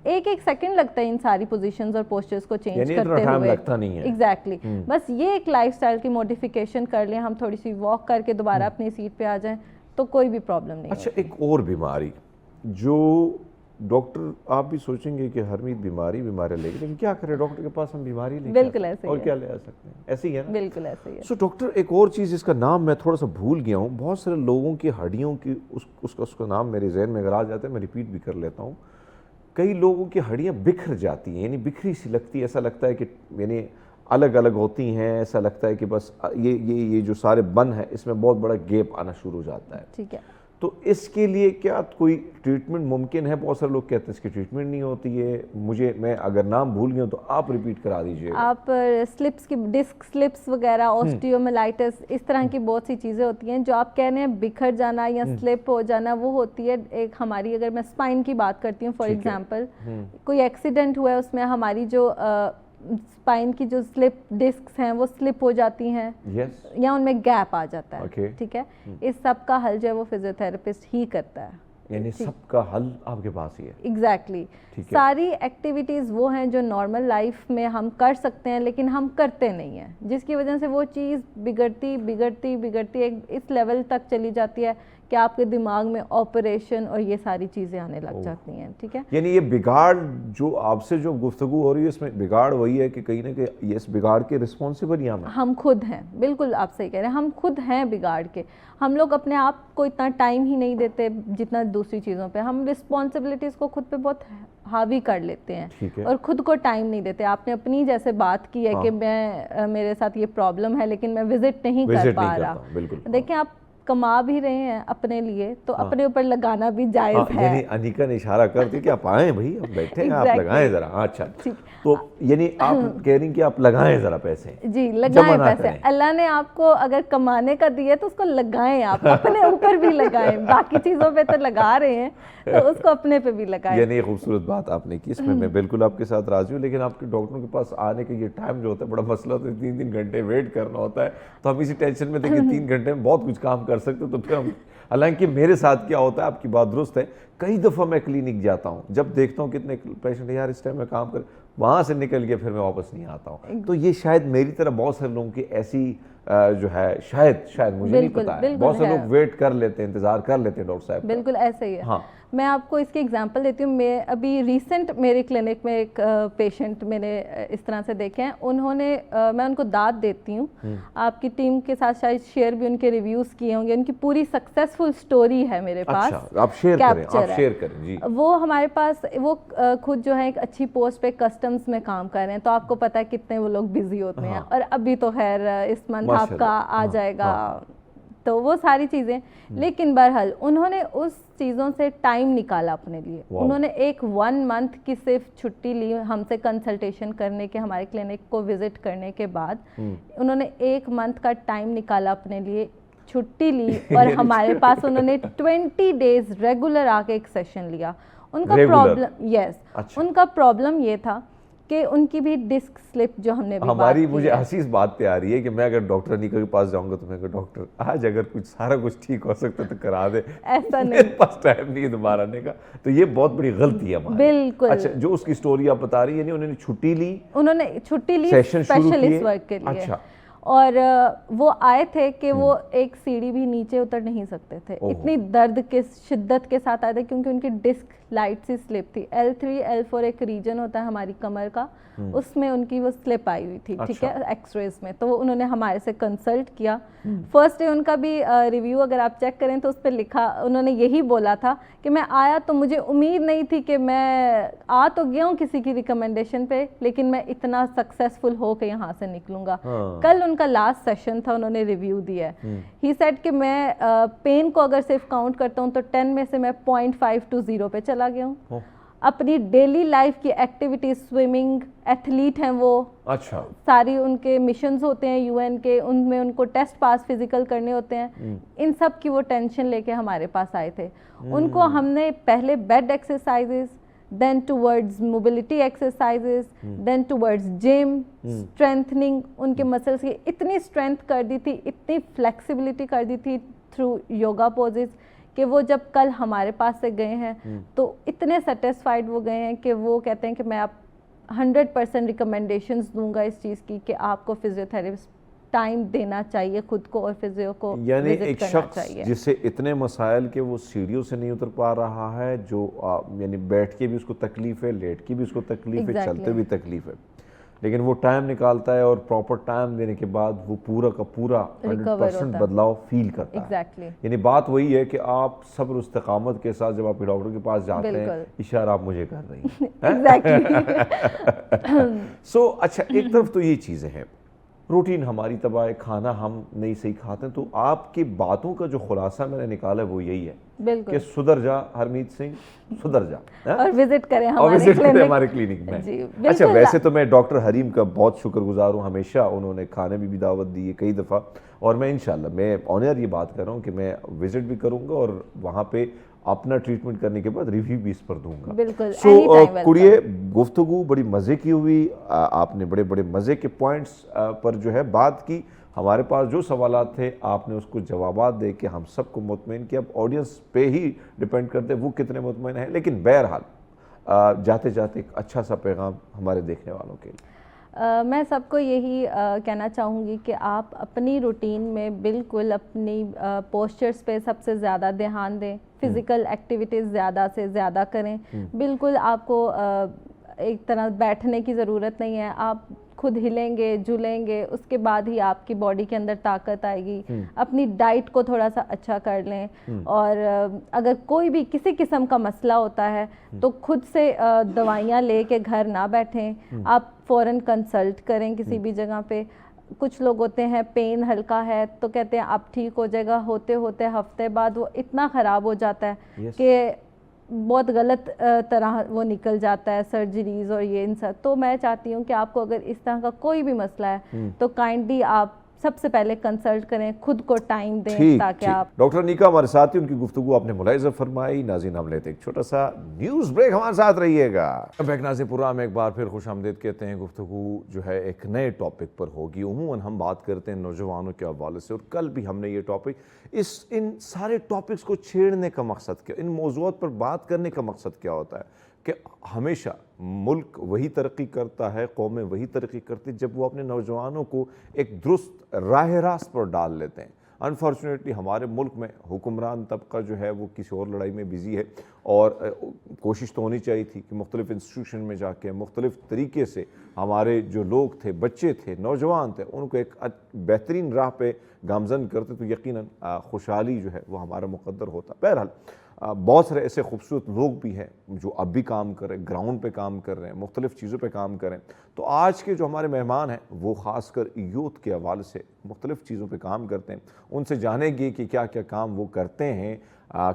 1 سیکنڈ لگتا ہے ان ساری پوزیشنز اور پوسچرز کو چینج کرتے ہوئے. ایگزیکٹلی, بس یہ ایک لائف سٹائل کی موڈیفیکیشن کر لیں, ہم تھوڑی سی واک کر کے دوبارہ اپنی سیٹ پہ آ جائیں تو کوئی بھی پرابلم نہیں. اچھا, ایک اور بیماری جو ڈاکٹر آپ بھی سوچیں گے کہ ہرمیت بیماری لے گی, لیکن کیا کرے ڈاکٹر کے پاس ہم بیماری لے, بالکل ایسے اور کیا لے آ سکتے ہیں, ایسے ہی ہے نا. بالکل ایسے ہی ہے. سو ڈاکٹر ایک اور چیز جس کا نام میں تھوڑا سا بھول گیا ہوں, بہت سارے لوگوں کی ہڈیوں کی اس کا نام میرے ذہن میں اگر آ جاتا ہے میں ریپیٹ بھی کر لیتا ہوں. کئی لوگوں کی ہڈیاں بکھر جاتی ہیں, یعنی بکھری سی لگتی ہے, ایسا لگتا ہے کہ یعنی الگ الگ ہوتی ہیں, ایسا لگتا ہے کہ بس یہ جو سارے بن ہے اس میں بہت بڑا گیپ آنا شروع ہو جاتا ہے. ٹھیک ہے. تو اس کے لیے کیا کوئی ٹریٹمنٹ ممکن ہے؟ بہت سارے لوگ کہتے ہیں اس کی ٹریٹمنٹ نہیں ہوتی ہے. میں اگر نام بھول گیا تو آپ ریپیٹ کرا دیجئے. آپ سلپس کی ڈسک سلپس وغیرہ، آسٹیوملائٹس، اس طرح کی بہت سی چیزیں ہوتی ہیں جو آپ کہہ رہے ہیں بکھر جانا یا سلپ ہو جانا، وہ ہوتی ہے ایک ہماری، اگر میں اسپائن کی بات کرتی ہوں فار ایگزامپل، کوئی ایکسیڈنٹ ہوا ہے اس میں ہماری جو اسپائن کی جو سلپ ڈسکس ہیں وہ سلپ ہو جاتی ہیں یا ان میں گیپ آ جاتا ہے. ٹھیک ہے، اس سب کا حل جو ہے وہ فزیو تھراپسٹ ہی کرتا ہے. یعنی سب کا حل آپ کے پاس ہی ہے. ایگزیکٹلی. ساری ایکٹیویٹیز وہ ہیں جو نارمل لائف میں ہم کر سکتے ہیں لیکن ہم کرتے نہیں ہیں، جس کی وجہ سے وہ چیز بگڑتی اس لیول تک چلی جاتی ہے کہ آپ کے دماغ میں آپریشن اور یہ ساری چیزیں آنے لگ جاتی ہیں. ٹھیک ہے، یعنی یہ بگاڑ جو آپ سے جو گفتگو ہو رہی ہے اس میں بگاڑ وہی ہے کہ کہیں نہ کہیں اس بگاڑ کے رسپانسبل ہی ہم خود ہیں. بالکل آپ صحیح کہہ رہے ہیں، ہم خود ہیں بگاڑ کے. ہم لوگ اپنے آپ کو اتنا ٹائم ہی نہیں دیتے جتنا دوسری چیزوں پہ. ہم رسپانسبلٹیز کو خود پہ بہت حاوی کر لیتے ہیں اور خود کو ٹائم نہیں دیتے. آپ نے اپنی جیسے بات کی ہے کہ میرے ساتھ یہ پرابلم ہے لیکن میں وزٹ نہیں کر پا رہا. دیکھیں آپ کما بھی رہے ہیں اپنے لیے تو اپنے اوپر لگانا بھی جائز ہے. یعنی انیکا نے اشارہ کر دیا کہ آپ آئیں بھائی، آپ بیٹھے ہیں، آپ لگائیں ذرا. اچھا، تو یعنی آپ کہہ رہی ہیں کہ آپ لگائیں ذرا پیسے. جی لگائیں پیسے. اللہ نے آپ کو اگر کمانے کا دیا تو اس کو لگائیں، آپ اپنے اوپر بھی لگائیں. باقی چیزوں پہ تو لگا رہے ہیں تو اس کو اپنے پہ بھی لگائیں. یعنی خوبصورت بات آپ نے کی، اس میں بالکل آپ کے ساتھ راضی ہوں. لیکن آپ کے ڈاکٹروں کے پاس آنے کا یہ ٹائم جو ہوتا ہے بڑا مسئلہ ہوتا ہے. 3 گھنٹے ویٹ کرنا ہوتا ہے. تو ہم اسی ٹینشن میں تھے کہ 3 گھنٹے میں بہت کچھ کام کر سکتے تو پھر ہم. حالانکہ میرے ساتھ کیا ہوتا ہے، آپ کی بات درست ہے، کئی دفعہ میں کلینک جاتا ہوں، جب دیکھتا ہوں کتنے پیشنٹ یار اس ٹائم میں کام کر، وہاں سے نکل کے پھر میں واپس نہیں آتا ہوں. تو یہ شاید میری طرح بہت سارے لوگوں کی ایسی جو ہے، شاید مجھے نہیں پتا ہے، بہت سے لوگ ویٹ کر لیتے ہیں، انتظار کر لیتے ہیں ڈاکٹر صاحب. بالکل ایسے ہی ہے. میں آپ کو اس کی اگزامپل دیتی ہوں. میں ابھی ریسنٹ میرے کلینک میں ایک پیشنٹ میں نے اس طرح سے دیکھے ہیں. انہوں نے، میں ان کو داد دیتی ہوں، آپ کی ٹیم کے ساتھ شاید شیئر بھی ان کے ریویوز کیے ہوں گے. ان کی پوری سکسیسفل سٹوری ہے میرے پاس. آپ شیئر کریں. جی، وہ ہمارے پاس، وہ خود جو ہے ایک اچھی پوسٹ پہ کسٹمز میں کام کر رہے ہیں. تو آپ کو پتہ ہے کتنے وہ لوگ بزی ہوتے ہیں. اور ابھی تو خیر اس منتھ آپ کا آ جائے گا تو وہ ساری چیزیں. لیکن بہرحال انہوں نے اس چیزوں سے ٹائم نکالا اپنے لیے. انہوں نے ایک 1 منتھ کی صرف چھٹی لی ہم سے کنسلٹیشن کرنے کے، ہمارے کلینک کو وزٹ کرنے کے بعد. انہوں نے 1 منتھ کا ٹائم نکالا اپنے لیے، چھٹی لی اور ہمارے پاس انہوں نے 20 days ریگولر آ کے ایک سیشن لیا. ان کا پرابلم، ان کا پرابلم یہ تھا کہ ان کی بھی ڈسک سلپ جو ہم نے بھی ہماری، مجھے ہنسی اس بات پہ آ رہی ہے کہ میں اگر ڈاکٹر انیکا کے پاس جاؤں گا تو میں کہوں ڈاکٹر آج اگر کچھ سارا کچھ ٹھیک ہو سکتا تو کرا دے. ایسا نہیں، میرے پاس ٹائم نہیں ہے دوبارہ آنے کا. تو یہ بہت بڑی غلطی ہے ہماری. بالکل. اچھا، جو اس کی سٹوری آپ بتا رہی ہیں، یعنی انہوں نے چھٹی لی اسپیشلسٹ ورک کے لیے. اور وہ آئے تھے کہ وہ ایک سیڑھی بھی نیچے اتر نہیں سکتے تھے. اتنی درد کے شدت کے ساتھ آئے تھے کیونکہ ان کی ڈسک لائٹ سی سلپ تھی. L3 L4 ایک ریجن ہوتا ہے ہماری کمر کا، اس میں ان کی وہ سلپ آئی ہوئی تھی. ٹھیک ہے، ایکس ریز میں. تو انہوں نے ہمارے سے کنسلٹ کیا. فرسٹ ڈے ان کا بھی ریویو اگر آپ چیک کریں تو اس پہ لکھا، انہوں نے یہی بولا تھا کہ میں آیا تو مجھے امید نہیں تھی کہ میں آ تو گیا ہوں کسی کی ریکمنڈیشن پہ، لیکن میں اتنا سکسیسفل ہو کے یہاں سے نکلوں گا. کل ان کا لاسٹ سیشن تھا، انہوں نے ریویو دیا ہے. ہی سیڈ کہ میں پین کو اگر صرف کاؤنٹ کرتا ہوں تو 10 میں سے میں 0.5 to 0 پہ چلا گیا ہوں. اپنی ڈیلی لائف کی ایکٹیویٹیز، سوئمنگ، ایتھلیٹ ہیں وہ. اچھا. ساری ان کے مشنز ہوتے ہیں UN کے، ان میں ان کو ٹیسٹ پاس فزیکل کرنے ہوتے ہیں. ان سب کی وہ ٹینشن لے کے ہمارے پاس آئے تھے. ان کو ہم نے پہلے bed exercises, then towards mobility exercises, then towards gym, strengthening ان کے مسلس کی اتنی اسٹرینتھ کر دی تھی، اتنی فلیکسیبلٹی کر دی تھی تھرو یوگا پوزز کہ وہ جب کل ہمارے پاس سے گئے ہیں تو اتنے سیٹسفائیڈ وہ گئے ہیں کہ وہ کہتے ہیں کہ میں آپ 100% ریکمنڈیشنز دوں گا اس چیز کی کہ آپ کو فزیو تھراپسٹ ٹائم دینا چاہیے خود کو اور فزیو کو. یعنی ایک شخص جسے اتنے مسائل کے وہ سیڑھیوں سے نہیں اتر پا رہا ہے، جو یعنی بیٹھ کے بھی اس کو تکلیف ہے، لیٹ کے بھی اس کو تکلیف ہے، چلتے بھی تکلیف ہے، لیکن وہ ٹائم نکالتا ہے اور پراپر ٹائم دینے کے بعد وہ پورا کا پورا 100% بدلاؤ فیل کرتا ہے. یعنی بات وہی ہے کہ آپ صبر و استقامت کے ساتھ جب آپ ڈاکٹر کے پاس جاتے ہیں، اشارہ آپ مجھے کر رہی ہیں. سو اچھا، ایک طرف تو یہ چیزیں ہیں. روٹین ہماری تباہ ہے, کھانا ہم نہیں صحیح کھاتے ہیں. تو آپ کی باتوں کا جو خلاصہ میں نے نکالا ہے وہ یہی ہے بالکل کہ سدھر جا ہرمیت سنگھ, سدھر جا اور وزٹ کریں ہمارے کلینک میں. جی اچھا, ویسے تو میں ڈاکٹر حریم کا بہت شکر گزار ہوں, ہمیشہ انہوں نے کھانے بھی دعوت دی ہے کئی دفعہ, اور میں انشاءاللہ میں آنر یہ بات کر رہا ہوں کہ میں وزٹ بھی کروں گا اور وہاں پہ اپنا ٹریٹمنٹ کرنے کے بعد ریویو بھی اس پر دوں گا. بالکل. کڑیے گفتگو بڑی مزے کی ہوئی, آپ نے بڑے بڑے مزے کے پوائنٹس پر جو ہے بات کی. ہمارے پاس جو سوالات تھے آپ نے اس کو جوابات دے کے ہم سب کو مطمئن کیا. اب آڈینس پہ ہی ڈیپینڈ کرتے وہ کتنے مطمئن ہیں, لیکن بہرحال جاتے جاتے ایک اچھا سا پیغام ہمارے دیکھنے والوں کے لیے. میں سب کو یہی کہنا چاہوں گی کہ آپ اپنی روٹین میں بالکل اپنی پوسچرز پہ سب سے زیادہ دھیان دیں, فزیکل ایکٹیویٹیز زیادہ سے زیادہ کریں. بالکل آپ کو ایک طرح بیٹھنے کی ضرورت نہیں ہے, آپ خود ہلیں گے جلیں گے, اس کے بعد ہی آپ کی باڈی کے اندر طاقت آئے گی. اپنی ڈائٹ کو تھوڑا سا اچھا کر لیں, اور اگر کوئی بھی کسی قسم کا مسئلہ ہوتا ہے تو خود سے دوائیاں لے کے گھر نہ بیٹھیں, آپ فوراً کنسلٹ کریں کسی بھی جگہ پہ. کچھ لوگ ہوتے ہیں پین ہلکا ہے تو کہتے ہیں اب ٹھیک ہو جائے گا, ہوتے ہوتے ہفتے بعد وہ اتنا خراب ہو جاتا ہے کہ بہت غلط طرح وہ نکل جاتا ہے, سرجریز اور یہ ان سب. تو میں چاہتی ہوں کہ آپ کو اگر اس طرح کا کوئی بھی مسئلہ ہے تو کائنڈلی آپ سب سے پہلے کنسلٹ کریں, خود کو ٹائم دیں تاکہ آپ. ڈاکٹر نیکا ہمارے ساتھ, ان کی گفتگو آپ نے ملاحظہ فرمائی. ناظرین ہم لیتے ایک چھوٹا سا نیوز بریک, ہمارے ساتھ رہیے گا. بیک ناظرین پروگرام میں ایک بار پھر خوش آمدید کہتے ہیں. گفتگو جو ہے ایک نئے ٹاپک پر ہوگی. عموماً ہم بات کرتے ہیں نوجوانوں کے حوالے سے, اور کل بھی ہم نے یہ ٹاپک, ان سارے ٹاپکس کو چھیڑنے کا مقصد کیا, ان موضوعات پر بات کرنے کا مقصد کیا ہوتا ہے کہ ہمیشہ ملک وہی ترقی کرتا ہے, قومیں وہی ترقی کرتی جب وہ اپنے نوجوانوں کو ایک درست راہ راست پر ڈال لیتے ہیں. انفارچونیٹلی ہمارے ملک میں حکمران طبقہ جو ہے وہ کسی اور لڑائی میں بزی ہے, اور کوشش تو ہونی چاہیے تھی کہ مختلف انسٹیٹیوشن میں جا کے مختلف طریقے سے ہمارے جو لوگ تھے, بچے تھے, نوجوان تھے, ان کو ایک بہترین راہ پہ گامزن کرتے تو یقیناً خوشحالی جو ہے وہ ہمارا مقدر ہوتا. بہرحال بہت سارے ایسے خوبصورت لوگ بھی ہیں جو اب بھی کام کر رہے ہیں, گراؤنڈ پہ کام کر رہے ہیں, مختلف چیزوں پہ کام کر رہے ہیں. تو آج کے جو ہمارے مہمان ہیں وہ خاص کر یوتھ کے حوالے سے مختلف چیزوں پہ کام کرتے ہیں. ان سے جانیں گے کہ کیا کیا کام وہ کرتے ہیں,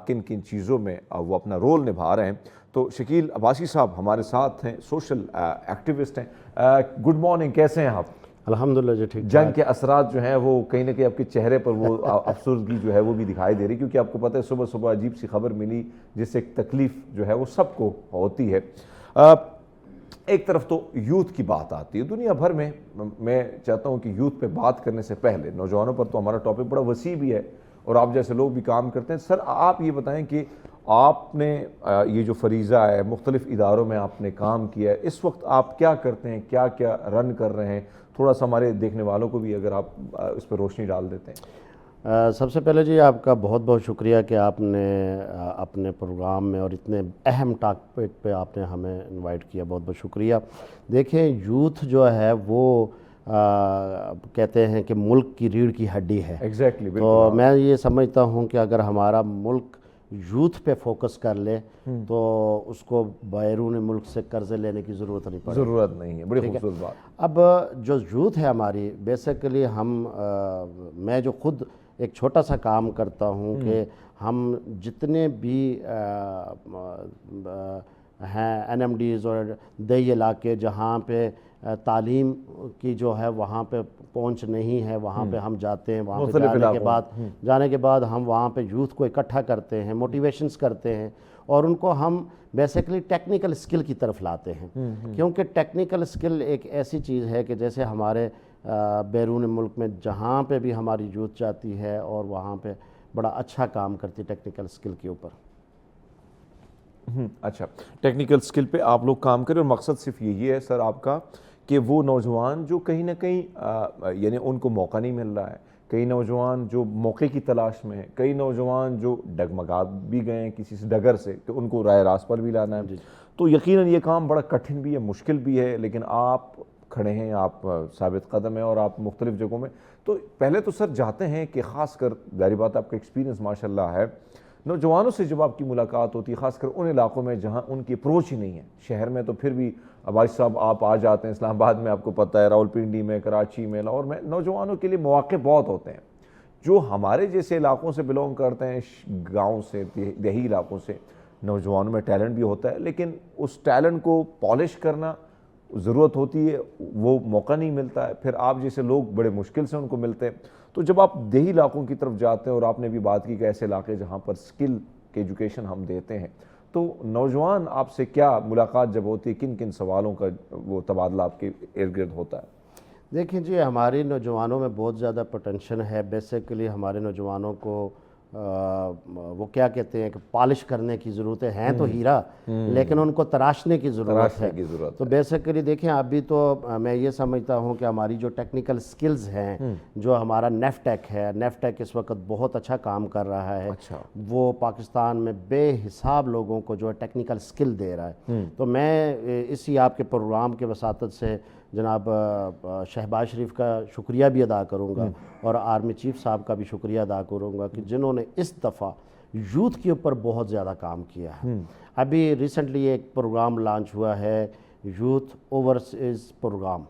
کن کن چیزوں میں وہ اپنا رول نبھا رہے ہیں. تو شکیل عباسی صاحب ہمارے ساتھ ہیں, سوشل ایکٹیوسٹ ہیں. گڈ مارننگ, کیسے ہیں آپ؟ الحمدللہ جی ٹھیک. جنگ کے اثرات جو ہیں وہ کہیں نہ کہیں آپ کے چہرے پر وہ افسردگی جو ہے وہ بھی دکھائی دے رہی, کیونکہ آپ کو پتہ ہے صبح صبح عجیب سی خبر ملی جس سے ایک تکلیف جو ہے وہ سب کو ہوتی ہے. ایک طرف تو یوتھ کی بات آتی ہے دنیا بھر میں. میں چاہتا ہوں کہ یوتھ پہ بات کرنے سے پہلے نوجوانوں پر تو ہمارا ٹاپک بڑا وسیع بھی ہے اور آپ جیسے لوگ بھی کام کرتے ہیں. سر آپ یہ بتائیں کہ آپ نے یہ جو فریضہ ہے, مختلف اداروں میں آپ نے کام کیا ہے, اس وقت آپ کیا کرتے ہیں, کیا کیا رن کر رہے ہیں؟ تھوڑا سا ہمارے دیکھنے والوں کو بھی اگر آپ اس پہ روشنی ڈال دیتے ہیں. سب سے پہلے جی آپ کا بہت بہت شکریہ کہ آپ نے اپنے پروگرام میں اور اتنے اہم ٹاپک پہ آپ نے ہمیں انوائٹ کیا, بہت بہت شکریہ. دیکھیں یوتھ جو ہے وہ کہتے ہیں کہ ملک کی ریڑھ کی ہڈی ہے. ایگزیکٹلی. تو میں یہ سمجھتا ہوں کہ اگر ہمارا ملک یوتھ پہ فوکس کر لے تو اس کو بیرون ملک سے قرضے لینے کی ضرورت نہیں پڑے. ضرورت نہیں ہے. بڑی خوبصورت بات. اب جو یوتھ ہے ہماری, بیسیکلی میں جو خود ایک چھوٹا سا کام کرتا ہوں کہ ہم جتنے بھی ہیں این ایم ڈیز اور دیہی علاقے جہاں پہ تعلیم کی جو ہے وہاں پہ پہنچ نہیں ہے, وہاں پہ ہم جاتے ہیں. وہاں پہ جانے کے بعد ہم وہاں پہ یوتھ کو اکٹھا کرتے ہیں, موٹیویشنز کرتے ہیں, اور ان کو ہم بیسیکلی ٹیکنیکل اسکل کی طرف لاتے ہیں. کیونکہ ٹیکنیکل اسکل ایک ایسی چیز ہے کہ جیسے ہمارے بیرون ملک میں جہاں پہ بھی ہماری یوتھ جاتی ہے اور وہاں پہ بڑا اچھا کام کرتی ٹیکنیکل اسکل کے اوپر. اچھا, ٹیکنیکل اسکل پہ آپ لوگ کام کریں, اور مقصد صرف یہی ہے سر آپ کا کہ وہ نوجوان جو کہیں نہ کہیں یعنی ان کو موقع نہیں مل رہا ہے, کئی نوجوان جو موقع کی تلاش میں ہیں, کئی نوجوان جو ڈگمگا بھی گئے ہیں کسی سے ڈگر سے کہ ان کو راہ راست پر بھی لانا ہے. تو یقیناً یہ کام بڑا کٹھن بھی ہے, مشکل بھی ہے, لیکن آپ کھڑے ہیں, آپ ثابت قدم ہیں اور آپ مختلف جگہوں میں. تو پہلے تو سر جاتے ہیں کہ خاص کر ظاہری بات آپ کا ایکسپیرینس ماشاءاللہ ہے, نوجوانوں سے جب آپ کی ملاقات ہوتی ہے خاص کر ان علاقوں میں جہاں ان کی اپروچ ہی نہیں ہے، شہر میں تو پھر بھی عباس صاحب آپ آ جاتے ہیں، اسلام آباد میں آپ کو پتہ ہے، راولپنڈی میں، کراچی میں، لاہور میں، نوجوانوں کے لیے مواقع بہت ہوتے ہیں۔ جو ہمارے جیسے علاقوں سے بلونگ کرتے ہیں، گاؤں سے، دیہی علاقوں سے، نوجوانوں میں ٹیلنٹ بھی ہوتا ہے، لیکن اس ٹیلنٹ کو پالش کرنا ضرورت ہوتی ہے، وہ موقع نہیں ملتا ہے، پھر آپ جیسے لوگ بڑے مشکل سے ان کو ملتے ہیں۔ تو جب آپ دیہی علاقوں کی طرف جاتے ہیں، اور آپ نے بھی بات کی کہ ایسے علاقے جہاں پر سکل کے ایجوکیشن ہم دیتے ہیں، تو نوجوان آپ سے کیا ملاقات جب ہوتی ہے، کن کن سوالوں کا وہ تبادلہ آپ کے ارد گرد ہوتا ہے؟ دیکھیں جی، ہماری نوجوانوں میں بہت زیادہ پوٹینشل ہے۔ بیسیکلی ہمارے نوجوانوں کو وہ کیا کہتے ہیں کہ پالش کرنے کی ضرورت ہے، ہیں تو ہیرا لیکن ان کو تراشنے کی ضرورت ہے۔ تو بیسیکلی دیکھیں ابھی تو میں یہ سمجھتا ہوں کہ ہماری جو ٹیکنیکل سکلز ہیں، جو ہمارا نیفٹیک ہے، نیفٹیک اس وقت بہت اچھا کام کر رہا ہے، وہ پاکستان میں بے حساب لوگوں کو جو ہے ٹیکنیکل سکل دے رہا ہے۔ تو میں اسی آپ کے پروگرام کے وساطت سے جناب شہباز شریف کا شکریہ بھی ادا کروں گا، اور آرمی چیف صاحب کا بھی شکریہ ادا کروں گا کہ جنہوں نے اس دفعہ یوتھ کے اوپر بہت زیادہ کام کیا ہے۔ ابھی ریسنٹلی ایک پروگرام لانچ ہوا ہے، یوتھ اوورسیز پروگرام،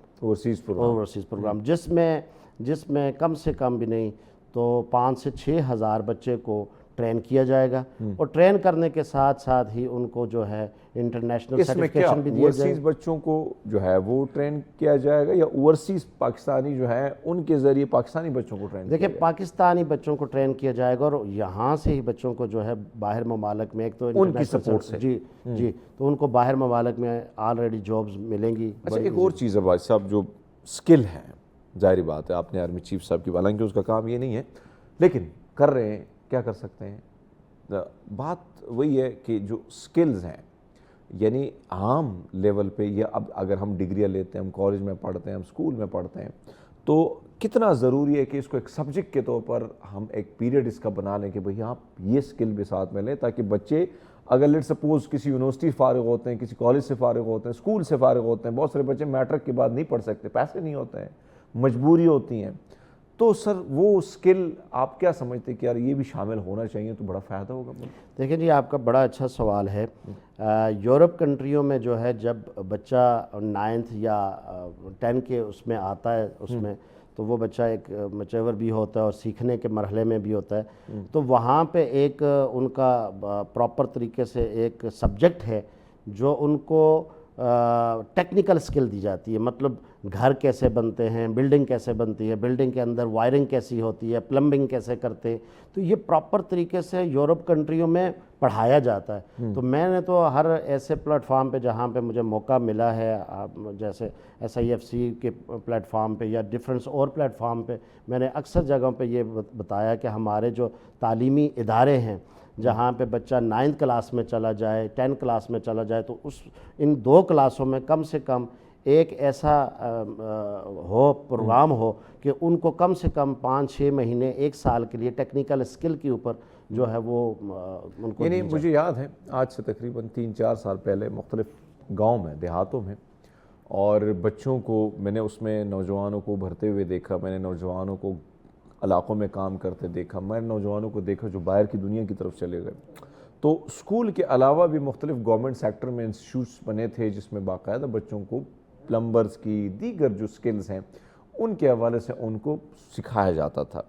جس میں کم سے کم بھی نہیں تو 5 سے 6 ہزار بچے کو ٹرین کیا جائے گا، اور ٹرین کرنے کے ساتھ ساتھ ہی ان کو جو ہے انٹرنیشنل سرٹیفکیشن بھی دیا جائے گا۔ اوورسیز بچوں کو جو ہے وہ ٹرین کیا جائے گا، یا اوورسیز پاکستانی جو ہے ان کے ذریعے پاکستانی بچوں کو ٹرین؟ دیکھیں پاکستانی بچوں کو ٹرین کیا جائے گا، اور یہاں سے ہی بچوں کو جو ہے باہر ممالک میں ایک تو ان کی سپورٹ سے جی تو ان کو باہر ممالک میں آلریڈی جابز ملیں گی۔ اچھا، ایک اور چیز ہے بھائی صاحب، جو سکل ہے، ظاہری بات ہے آپ نے آرمی چیف صاحب کی، حالانکہ اس کا کام یہ نہیں ہے لیکن کر رہے ہیں، کیا کر سکتے ہیں؟ بات وہی ہے کہ جو سکلز ہیں، یعنی عام لیول پہ، یا اب اگر ہم ڈگریاں لیتے ہیں، ہم کالج میں پڑھتے ہیں، ہم اسکول میں پڑھتے ہیں، تو کتنا ضروری ہے کہ اس کو ایک سبجیکٹ کے طور پر ہم ایک پیریڈ اس کا بنا لیں کہ بھئی آپ یہ سکل بھی ساتھ میں لیں، تاکہ بچے اگر لیٹ سپوز کسی یونیورسٹی فارغ ہوتے ہیں، کسی کالج سے فارغ ہوتے ہیں، اسکول سے فارغ ہوتے ہیں، بہت سارے بچے میٹرک کے بعد نہیں پڑھ سکتے، پیسے نہیں ہوتے ہیں، مجبوری ہوتی ہیں، تو سر وہ سکل آپ کیا سمجھتے ہیں کہ یار یہ بھی شامل ہونا چاہیے تو بڑا فائدہ ہوگا؟ دیکھیں جی، آپ کا بڑا اچھا سوال ہے۔ یورپ کنٹریوں میں جو ہے جب بچہ 9th یا 10 کے اس میں آتا ہے، اس میں تو وہ بچہ ایک میچور بھی ہوتا ہے اور سیکھنے کے مرحلے میں بھی ہوتا ہے، تو وہاں پہ ایک ان کا پراپر طریقے سے ایک سبجیکٹ ہے جو ان کو ٹیکنیکل سکل دی جاتی ہے، مطلب گھر کیسے بنتے ہیں، بلڈنگ کیسے بنتی ہے، بلڈنگ کے اندر وائرنگ کیسی ہوتی ہے، پلمبنگ کیسے کرتے ہیں، تو یہ پراپر طریقے سے یورپ کنٹریوں میں پڑھایا جاتا ہے۔ تو میں نے تو ہر ایسے پلیٹ فارم پہ جہاں پہ مجھے موقع ملا ہے، جیسے SIFC کے پلیٹ فارم پہ یا ڈفرینس اور پلیٹ فارم پہ، میں نے اکثر جگہوں پہ یہ بتایا کہ ہمارے جو تعلیمی ادارے ہیں جہاں پہ بچہ 9th کلاس میں چلا جائے، 10 کلاس میں چلا جائے، تو ان 2 کلاسوں میں کم سے کم ایک ایسا پروگرام ہو کہ ان کو کم سے کم 5-6 مہینے 1 سال کے لیے ٹیکنیکل اسکل کے اوپر جو ہے وہ ان کو، یعنی مجھے یاد ہے آج سے تقریباً 3-4 سال پہلے مختلف گاؤں میں، دیہاتوں میں، اور بچوں کو میں نے اس میں نوجوانوں کو بھرتے ہوئے دیکھا، میں نے نوجوانوں کو علاقوں میں کام کرتے دیکھا، میں نے نوجوانوں کو دیکھا جو باہر کی دنیا کی طرف چلے گئے۔ تو اسکول کے علاوہ بھی مختلف گورنمنٹ سیکٹر میں انسٹیٹیوٹس بنے تھے جس میں باقاعدہ بچوں کو پلمبرز کی دیگر جو سکلز ہیں ان کے حوالے سے ان کو سکھایا جاتا تھا۔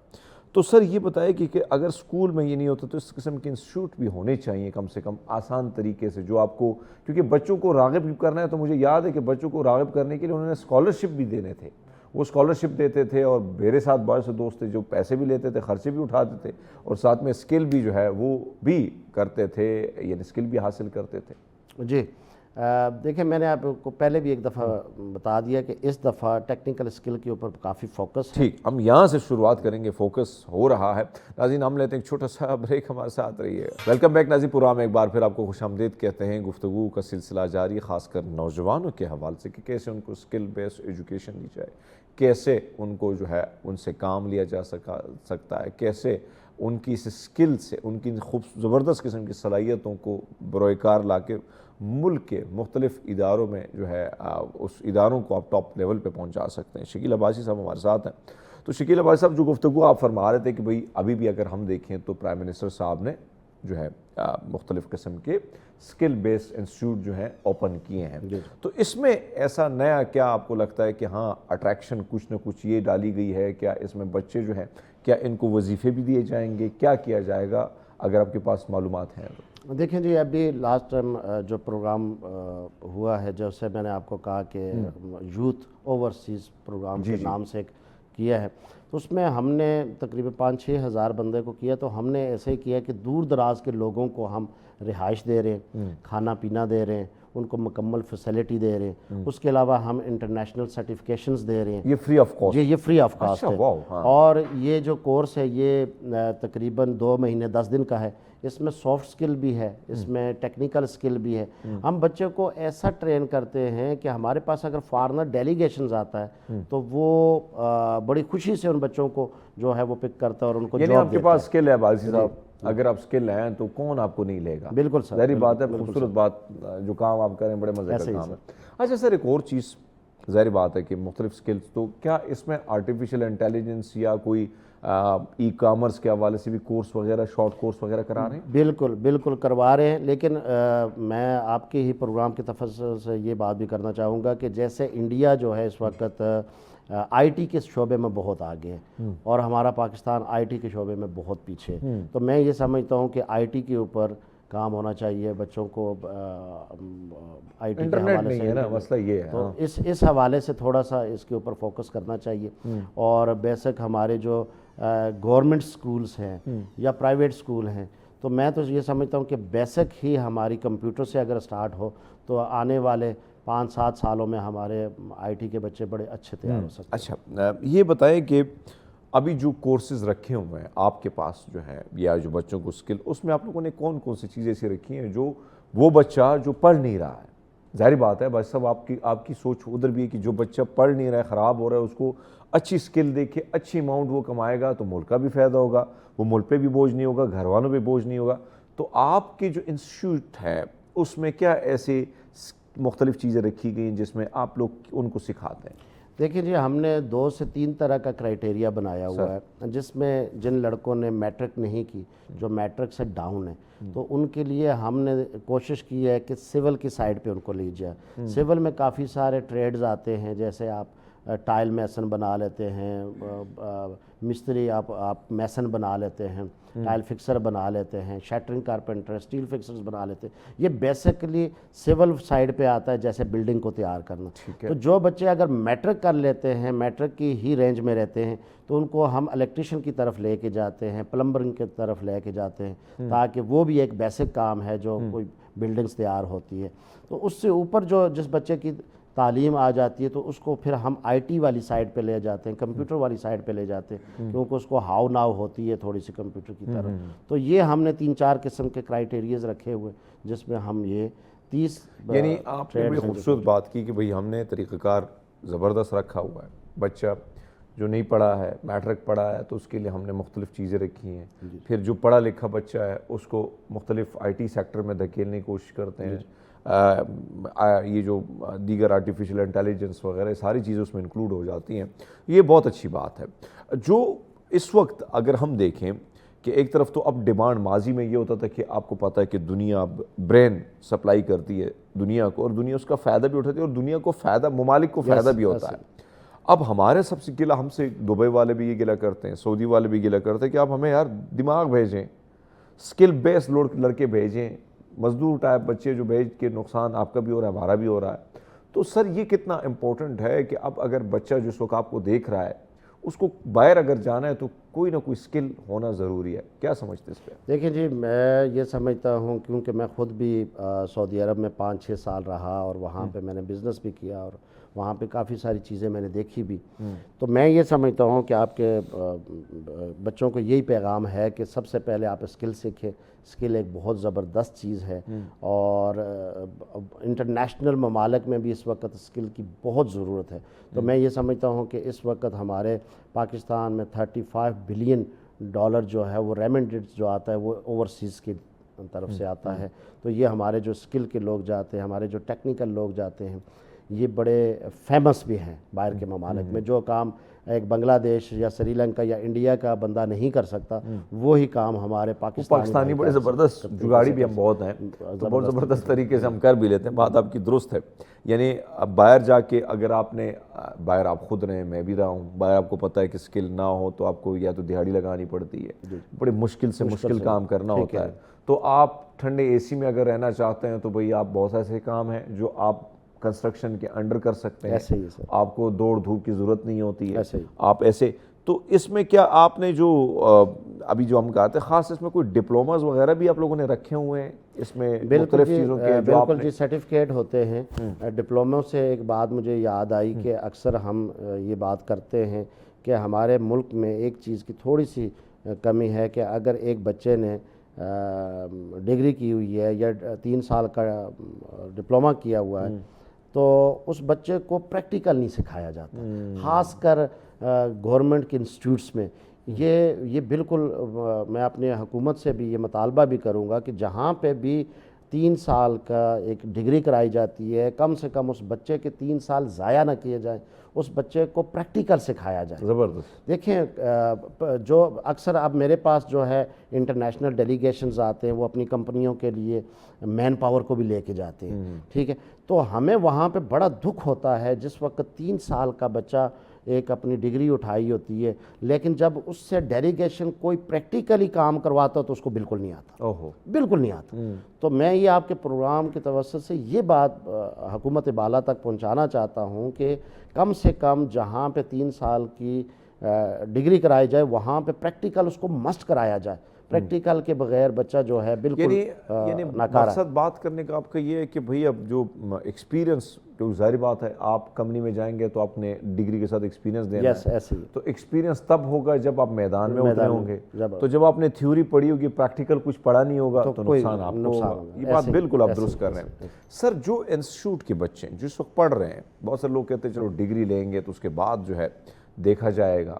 تو سر یہ بتائے کہ اگر اسکول میں یہ نہیں ہوتا تو اس قسم کے انسٹیٹیوٹ بھی ہونے چاہیے کم سے کم آسان طریقے سے، جو آپ کو، کیونکہ بچوں کو راغب کرنا ہے، تو مجھے یاد ہے کہ بچوں کو راغب کرنے کے لیے انہوں نے اسکالرشپ بھی دینے تھے، وہ اسکالرشپ دیتے تھے، اور میرے ساتھ بہت سے دوست تھے جو پیسے بھی لیتے تھے، خرچے بھی اٹھاتے تھے، اور ساتھ میں اسکل بھی جو ہے وہ بھی کرتے تھے، یعنی اسکل بھی حاصل کرتے تھے۔ جی دیکھیں، میں نے آپ کو پہلے بھی ایک دفعہ بتا دیا کہ اس دفعہ ٹیکنیکل اسکل کے اوپر کافی فوکس ہے۔ ٹھیک، ہم یہاں سے شروعات کریں گے، فوکس ہو رہا ہے۔ ناظرین، ہم لیتے ہیں ایک چھوٹا سا بریک، ہمارے ساتھ رہیے۔ ویلکم بیک ناظرین، پروگرام میں ایک بار پھر آپ کو خوش آمدید کہتے ہیں۔ گفتگو کا سلسلہ جاری، خاص کر نوجوانوں کے حوالے سے کہ کیسے ان کو اسکل بیسڈ ایجوکیشن دی جائے، کیسے ان کو جو ہے ان سے کام لیا جا سکتا ہے، کیسے ان کی اس اسکل سے، ان کی زبردست قسم کی صلاحیتوں کو بروئے کار لا کے ملک کے مختلف اداروں میں جو ہے اس اداروں کو آپ ٹاپ لیول پہ پہنچا سکتے ہیں۔ شکیل عباسی صاحب ہمارے ساتھ ہیں۔ تو شکیل عباسی صاحب، جو گفتگو آپ فرما رہے تھے کہ بھئی ابھی بھی اگر ہم دیکھیں تو پرائم منسٹر صاحب نے جو ہے مختلف قسم کے اسکل بیس انسٹیٹیوٹ جو ہیں اوپن کیے ہیں. تو اس میں ایسا نیا کیا آپ کو لگتا ہے کہ ہاں اٹریکشن کچھ نہ کچھ یہ ڈالی گئی ہے؟ کیا اس میں بچے جو ہیں کیا ان کو وظیفے بھی دیے جائیں گے؟ کیا کیا جائے گا اگر آپ کے پاس معلومات ہیں؟ دیکھیں جی، ابھی لاسٹ ٹائم جو پروگرام ہوا ہے، جیسے میں نے آپ کو کہا کہ یوتھ اوورسیز پروگرام کے نام سے کیا ہے، تو اس میں ہم نے تقریباً 5-6 ہزار بندے کو کیا. تو ہم نے ایسے ہی کیا کہ دور دراز کے لوگوں کو ہم رہائش دے رہے ہیں، کھانا پینا دے رہے ہیں، ان کو مکمل فیسلٹی دے رہے ہیں. اس کے علاوہ ہم انٹرنیشنل سرٹیفکیشنز دے رہے ہیں. یہ فری آف کاسٹ؟ یہ فری آف کاسٹ ہے. اور یہ جو کورس ہے یہ تقریباً 2 مہینے 10 دن کا ہے. اس میں سافٹ سکل بھی ہے، اس میں ٹیکنیکل سکل بھی ہے. ہم بچے کو ایسا ٹرین کرتے ہیں کہ ہمارے پاس اگر فارنر ڈیلیگیشنز آتا ہے تو وہ بڑی خوشی سے ان بچوں کو جو ہے وہ پک کرتا ہے اور ان کو جاب دیتا ہے. یعنی آپ کے پاس سکل ہے باجی صاحب، اگر آپ سکل ہیں تو کون آپ کو نہیں لے گا؟ بالکل سر، ظاہری بات ہے، خوبصورت بات، جو کام آپ کریں بڑے مزے کا کام ہے. اچھا سر، ایک اور چیز ظاہری بات ہے کہ مختلف سکلز، تو کیا اس میں آرٹیفیشل انٹیلیجنس یا کوئی ای کامرس کے حوالے سے بھی کورس وغیرہ، شارٹ کورس وغیرہ کرا رہے ہیں؟ بالکل کروا رہے ہیں. لیکن میں آپ کے ہی پروگرام کے تفصیل سے یہ بات بھی کرنا چاہوں گا کہ جیسے انڈیا جو ہے اس وقت آئی ٹی کے شعبے میں بہت آگے ہے اور ہمارا پاکستان آئی ٹی کے شعبے میں بہت پیچھے. تو میں یہ سمجھتا ہوں کہ آئی ٹی کے اوپر کام ہونا چاہیے. بچوں کو آئی ٹی کے حوالے سے، مسئلہ یہ ہے، تو اس حوالے سے تھوڑا سا اس کے اوپر فوکس کرنا چاہیے. اور بیسک ہمارے جو گورنمنٹ سکولز ہیں یا پرائیویٹ سکول ہیں، تو میں تو یہ سمجھتا ہوں کہ بیسک ہی ہماری کمپیوٹر سے اگر سٹارٹ ہو تو آنے والے 5-7 سالوں میں ہمارے آئی ٹی کے بچے بڑے اچھے تیار ہو سکتے ہیں. اچھا، یہ بتائیں کہ ابھی جو کورسز رکھے ہوئے ہیں آپ کے پاس جو ہے، یا جو بچوں کو سکل، اس میں آپ لوگوں نے کون کون سی چیزیں ایسی رکھی ہیں جو وہ بچہ جو پڑھ نہیں رہا ہے، ظاہری بات ہے بھائی صاحب آپ کی سوچ ادھر بھی ہے کہ جو بچہ پڑھ نہیں رہا ہے، خراب ہو رہا ہے، اس کو اچھی سکل دے کے اچھی اماؤنٹ وہ کمائے گا تو ملک کا بھی فائدہ ہوگا، وہ ملک پہ بھی بوجھ نہیں ہوگا، گھر والوں پہ بوجھ نہیں ہوگا. تو آپ کے جو انسٹیٹیوٹ ہے اس میں کیا ایسے مختلف چیزیں رکھی گئی ہیں جس میں آپ لوگ ان کو سکھاتے ہیں؟ دیکھیں جی، ہم نے 2 سے 3 طرح کا کرائٹیریا بنایا ہوا ہے، جس میں جن لڑکوں نے میٹرک نہیں کی، جو میٹرک سے ڈاؤن ہے، تو ان کے لیے ہم نے کوشش کی ہے کہ سول کی سائڈ پہ ان کو لے جائے. سول میں کافی سارے ٹریڈز آتے ہیں، جیسے آپ ٹائل میسن بنا لیتے ہیں، مستری آپ میسن بنا لیتے ہیں، ٹائل فکسر بنا لیتے ہیں، شیٹرنگ کارپینٹر، اسٹیل فکسرز بنا لیتے ہیں. یہ بیسکلی سول سائڈ پہ آتا ہے، جیسے بلڈنگ کو تیار کرنا. تو جو بچے اگر میٹرک کر لیتے ہیں، میٹرک کی ہی رینج میں رہتے ہیں، تو ان کو ہم الیکٹریشین کی طرف لے کے جاتے ہیں، پلمبرنگ کی طرف لے کے جاتے ہیں، تاکہ وہ بھی ایک بیسک کام ہے جو کوئی بلڈنگز تیار ہوتی ہے. تو اس سے اوپر جو جس بچے کی تعلیم آ جاتی ہے تو اس کو پھر ہم آئی ٹی والی سائڈ پہ لے جاتے ہیں، کمپیوٹر والی سائڈ پہ لے جاتے ہیں، کیونکہ اس کو ہاؤ ناؤ ہوتی ہے تھوڑی سی کمپیوٹر کی طرف. تو یہ ہم نے 3-4 قسم کے کرائٹیریاز رکھے ہوئے، جس میں ہم یہ 30 یعنی آپ نے بڑی خوبصورت بات کی کہ بھئی ہم نے طریقہ کار زبردست رکھا ہوا ہے. بچہ جو نہیں پڑھا ہے، میٹرک پڑھا ہے، تو اس کے لیے ہم نے مختلف چیزیں رکھی ہیں. پھر جو پڑھا لکھا بچہ ہے اس کو مختلف آئی ٹی سیکٹر میں دھکیلنے کی کوشش کرتے ہیں. یہ جو دیگر آرٹیفیشل انٹیلیجنس وغیرہ ساری چیزیں اس میں انکلوڈ ہو جاتی ہیں. یہ بہت اچھی بات ہے. جو اس وقت اگر ہم دیکھیں کہ ایک طرف تو اب ڈیمانڈ، ماضی میں یہ ہوتا تھا کہ آپ کو پتہ ہے کہ دنیا برین سپلائی کرتی ہے دنیا کو، اور دنیا اس کا فائدہ بھی اٹھاتی ہے، اور دنیا کو فائدہ، ممالک کو فائدہ بھی ہوتا ہے. اب ہمارے سب سے گلہ، ہم سے دبئی والے بھی یہ گلہ کرتے ہیں، سعودی والے بھی گلہ کرتے ہیں کہ آپ ہمیں یار دماغ بھیجیں، سکل بیس لڑکے بھیجیں، مزدور ٹائپ بچے جو بھیج کے نقصان آپ کا بھی ہو رہا ہے، ہمارا بھی ہو رہا ہے. تو سر یہ کتنا امپورٹنٹ ہے کہ اب اگر بچہ جس وقت آپ کو دیکھ رہا ہے اس کو باہر اگر جانا ہے تو کوئی نہ کوئی سکل ہونا ضروری ہے. کیا سمجھتے اس پہ؟ دیکھیں جی، میں یہ سمجھتا ہوں، کیونکہ میں خود بھی سعودی عرب میں 5-6 سال رہا اور وہاں پہ میں نے بزنس بھی کیا اور وہاں پہ کافی ساری چیزیں میں نے دیکھی بھی. تو میں یہ سمجھتا ہوں کہ آپ کے بچوں کو یہی پیغام ہے کہ سب سے پہلے آپ اسکل سیکھیں. اسکل ایک بہت زبردست چیز ہے، اور انٹرنیشنل ممالک میں بھی اس وقت اسکل کی بہت ضرورت ہے. تو میں یہ سمجھتا ہوں کہ اس وقت ہمارے پاکستان میں $35 بلین جو ہے وہ ریمنڈنٹس جو آتا ہے وہ اوورسیز کی طرف سے آتا ہے. تو یہ ہمارے جو اسکل کے لوگ جاتے ہیں، ہمارے جو ٹیکنیکل لوگ جاتے ہیں، یہ بڑے فیمس بھی ہیں باہر کے ممالک میں. جو کام ایک بنگلہ دیش یا سری لنکا یا انڈیا کا بندہ نہیں کر سکتا وہی کام ہمارے پاکستانی بڑے زبردست جگاڑی بھی ہم بہت ہیں, تو بہت زبردست طریقے سے ہم کر بھی لیتے ہیں. بات آپ کی درست ہے. یعنی اب باہر جا کے اگر آپ نے, باہر آپ خود رہے, میں بھی رہا ہوں, باہر آپ کو پتہ ہے کہ اسکل نہ ہو تو آپ کو یا تو دہاڑی لگانی پڑتی ہے, بڑے مشکل سے مشکل کام کرنا ہوتا ہے. تو آپ ٹھنڈے اے سی میں اگر رہنا چاہتے ہیں تو بھئی آپ بہت ایسے کام ہیں جو آپ کنسٹرکشن کے انڈر کر سکتے ہیں, آپ کو دوڑ دھوپ کی ضرورت نہیں ہوتی ہے, آپ ایسے. تو اس میں کیا آپ نے جو ابھی جو ہم کہتے ہیں خاص اس میں کوئی ڈپلوماز وغیرہ بھی آپ لوگوں نے رکھے ہوئے ہیں اس میں مختلف چیزوں کے؟ بالکل جی, سرٹیفکیٹ ہوتے ہیں. ڈپلوموں سے ایک بات مجھے یاد آئی کہ اکثر ہم یہ بات کرتے ہیں کہ ہمارے ملک میں ایک چیز کی تھوڑی سی کمی ہے کہ اگر ایک بچے نے ڈگری کی ہوئی ہے یا 3 سال کا ڈپلومہ کیا ہوا ہے تو اس بچے کو پریکٹیکل نہیں سکھایا جاتا, خاص کر گورنمنٹ کے انسٹیٹیوٹس میں. یہ بالکل میں اپنے حکومت سے بھی یہ مطالبہ بھی کروں گا کہ جہاں پہ بھی 3 سال کا ایک ڈگری کرائی جاتی ہے کم سے کم اس بچے کے 3 سال ضائع نہ کیے جائیں, اس بچے کو پریکٹیکل سکھایا جائے. زبردست. دیکھیں جو اکثر اب میرے پاس جو ہے انٹرنیشنل ڈیلیگیشنز آتے ہیں, وہ اپنی کمپنیوں کے لیے مین پاور کو بھی لے کے جاتے ہیں, ٹھیک ہے. تو ہمیں وہاں پہ بڑا دکھ ہوتا ہے جس وقت 3 سال کا بچہ ایک اپنی ڈگری اٹھائی ہوتی ہے, لیکن جب اس سے ڈیلیگیشن کوئی پریکٹیکلی کام کرواتا تو اس کو بالکل نہیں آتا, بالکل نہیں آتا. تو میں یہ آپ کے پروگرام کے توسط سے یہ بات حکومت بالا تک پہنچانا چاہتا ہوں کہ کم سے کم جہاں پہ 3 سال کی ڈگری کرائی جائے وہاں پہ پریکٹیکل اس کو مسٹ کرایا جائے. پریکٹیکل کے بغیر بچہ جو ہے بالکل یعنی مقصد بات کرنے کا آپ کا یہ ہے کہ بھئی اب جو ایکسپیرینس, جو ظاہری بات ہے آپ کمپنی میں جائیں گے تو آپ نے ڈگری کے ساتھ ایکسپیرینس دینا ہے, تو ایکسپیرینس تب ہوگا جب آپ میدان میں اترے ہوں گے. تو جب آپ نے تھیوری پڑھی ہوگی, پریکٹیکل کچھ پڑھا نہیں ہوگا تو نقصان آپ کو ہوگا. یہ بات بالکل آپ درست کر رہے ہیں. سر جو انسٹیٹیوٹ کے بچے جس وقت پڑھ رہے ہیں, بہت سے لوگ کہتے ہیں چلو ڈگری لیں گے تو اس کے بعد جو ہے دیکھا جائے گا,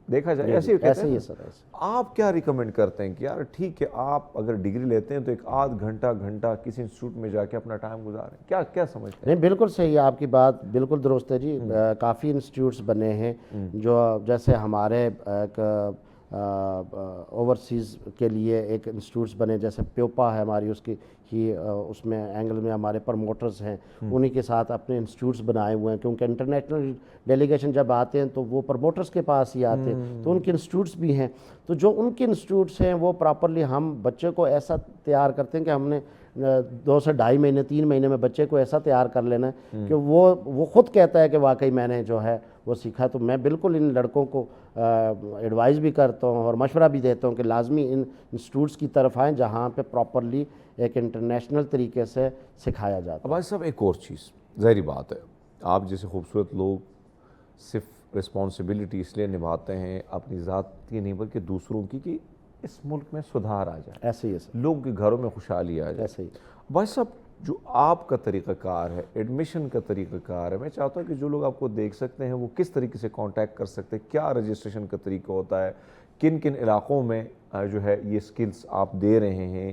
ایسے ہی سر. آپ کیا ریکمینڈ کرتے ہیں کہ یار ٹھیک ہے آپ اگر ڈگری لیتے ہیں تو 1 گھنٹہ کسی انسٹیٹیوٹ میں جا کے اپنا ٹائم گزاریں, کیا سمجھتے ہیں؟ نہیں بالکل صحیح ہے, آپ کی بات بالکل درست ہے جی. کافی انسٹیٹیوٹس بنے ہیں جو جیسے ہمارے ایک اوورسیز کے لیے ایک انسٹیٹیوٹس بنے, جیسے پیوپا ہے ہماری, اس کی ہی اس میں اینگل میں ہمارے پروموٹرز ہیں, انہی کے ساتھ اپنے انسٹیٹیوٹس بنائے ہوئے ہیں, کیونکہ انٹرنیشنل ڈیلیگیشن جب آتے ہیں تو وہ پروموٹرز کے پاس ہی آتے ہیں, تو ان کے انسٹیٹیوٹس بھی ہیں. تو جو ان کے انسٹیٹیوٹس ہیں وہ پراپرلی ہم بچے کو ایسا تیار کرتے ہیں کہ ہم نے 2 سے 2.5 مہینے 3 مہینے میں بچے کو ایسا تیار کر لینا ہے کہ وہ خود کہتا ہے کہ واقعی میں نے جو ہے وہ سیکھا. تو میں بالکل ان لڑکوں کو ایڈوائز بھی کرتا ہوں اور مشورہ بھی دیتا ہوں کہ لازمی ان انسٹیٹیوٹس کی طرف آئیں جہاں پہ پراپرلی ایک انٹرنیشنل طریقے سے سکھایا جاتا ہے. بھائی صاحب ایک اور چیز, ظاہری بات ہے آپ جیسے خوبصورت لوگ صرف رسپانسبلٹی اس لیے نبھاتے ہیں اپنی ذات کی نہیں بلکہ دوسروں کی, کہ اس ملک میں سدھار آ جائے, ایسے ہی ہے لوگوں کے گھروں میں خوشحالی آ جائے. ایسے ہی. بھائی صاحب جو آپ کا طریقہ کار ہے, ایڈمیشن کا طریقہ کار ہے, میں چاہتا ہوں کہ جو لوگ آپ کو دیکھ سکتے ہیں وہ کس طریقے سے کانٹیکٹ کر سکتے ہیں, کیا رجسٹریشن کا طریقہ ہوتا ہے, کن علاقوں میں جو ہے یہ سکلز آپ دے رہے ہیں,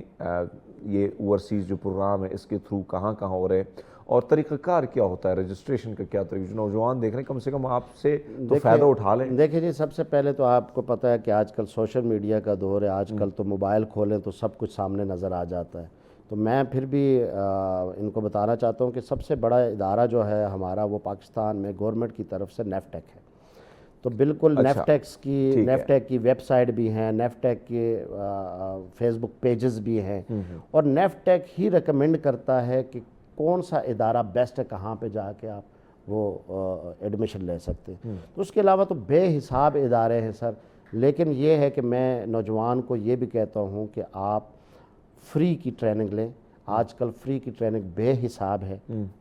یہ اوورسیز جو پروگرام ہے اس کے تھرو کہاں ہو رہے ہیں, اور طریقہ کار کیا ہوتا ہے, رجسٹریشن کا کیا طریقہ, جو نوجوان دیکھ رہے ہیں کم سے کم آپ سے تو فائدہ اٹھا لیں. دیکھیں جی, سب سے پہلے تو آپ کو پتہ ہے کہ آج کل سوشل میڈیا کا دور ہے, آج کل تو موبائل کھولیں تو سب کچھ سامنے نظر آ جاتا ہے. تو میں پھر بھی ان کو بتانا چاہتا ہوں کہ سب سے بڑا ادارہ جو ہے ہمارا وہ پاکستان میں گورنمنٹ کی طرف سے نیفٹیک ہے. تو بالکل نیفٹیک کی ویب سائٹ بھی ہیں, نیفٹیک کے فیس بک پیجز بھی ہیں, اور نیفٹیک ہی ریکمینڈ کرتا ہے کہ کون سا ادارہ بیسٹ ہے, کہاں پہ جا کے آپ وہ ایڈمیشن لے سکتے ہیں. تو اس کے علاوہ تو بے حساب ادارے ہیں سر, لیکن یہ ہے کہ میں نوجوان کو یہ بھی کہتا ہوں کہ آپ فری کی ٹریننگ لیں. آج کل فری کی ٹریننگ بے حساب ہے,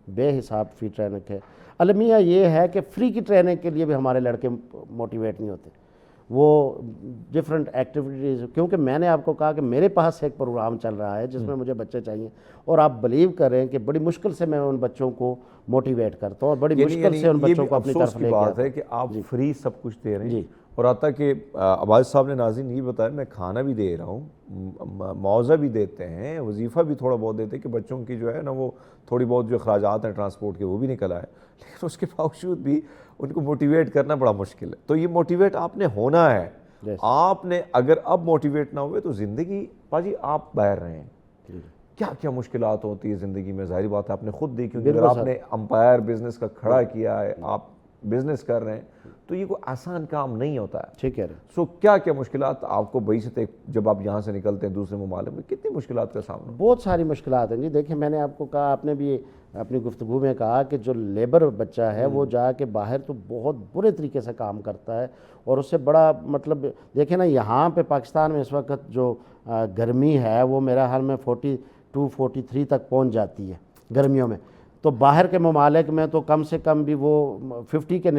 بے حساب فری ٹریننگ ہے. المیہ یہ ہے کہ فری کی ٹریننگ کے لیے بھی ہمارے لڑکے موٹیویٹ نہیں ہوتے, وہ ڈفرینٹ ایکٹیویٹیز, کیونکہ میں نے آپ کو کہا کہ میرے پاس ایک پروگرام چل رہا ہے جس میں مجھے بچے چاہیے, اور آپ بلیو کریں کہ بڑی مشکل سے میں ان بچوں کو موٹیویٹ کرتا ہوں, اور بڑی مشکل سے ان بچوں کو اپنی طرف لے کے بات ہے کہ آپ فری سب کچھ دے رہے ہیں, اور آتا کہ عباس صاحب نے ناظرین یہ بتایا میں کھانا بھی دے رہا ہوں، معاوضہ بھی دیتے ہیں، وظیفہ بھی تھوڑا بہت دیتے ہیں کہ بچوں کی جو ہے نا وہ تھوڑی بہت جو اخراجات ہیں ٹرانسپورٹ کے وہ بھی نکل آئے، لیکن اس کے باوجود بھی ان کو موٹیویٹ کرنا بڑا مشکل ہے۔ تو یہ موٹیویٹ آپ نے ہونا ہے، آپ نے اگر اب موٹیویٹ نہ ہوئے تو زندگی باجی آپ باہر رہے ہیں، کیا کیا مشکلات ہوتی ہے زندگی میں، ظاہری بات ہے آپ نے خود دیکھی، اگر آپ نے امپائر بزنس کا کھڑا کیا ہے، آپ بزنس کر رہے ہیں تو یہ کوئی آسان کام نہیں ہوتا ہے۔ ٹھیک ہے سو کیا کیا مشکلات آپ کو بعثت جب آپ یہاں سے نکلتے ہیں دوسرے ممالک میں، کتنی مشکلات کا سامنا؟ بہت ساری مشکلات ہیں جی۔ دیکھیں میں نے آپ کو کہا، آپ نے بھی اپنی گفتگو میں کہا کہ جو لیبر بچہ ہے وہ جا کے باہر تو بہت برے طریقے سے کام کرتا ہے، اور اس سے بڑا مطلب دیکھیں نا یہاں پہ پاکستان میں اس وقت جو گرمی ہے وہ میرا حال میں 42 43 تک پہنچ جاتی ہے گرمیوں میں، تو باہر کے ممالک میں تو کم سے کم بھی وہ 50 کے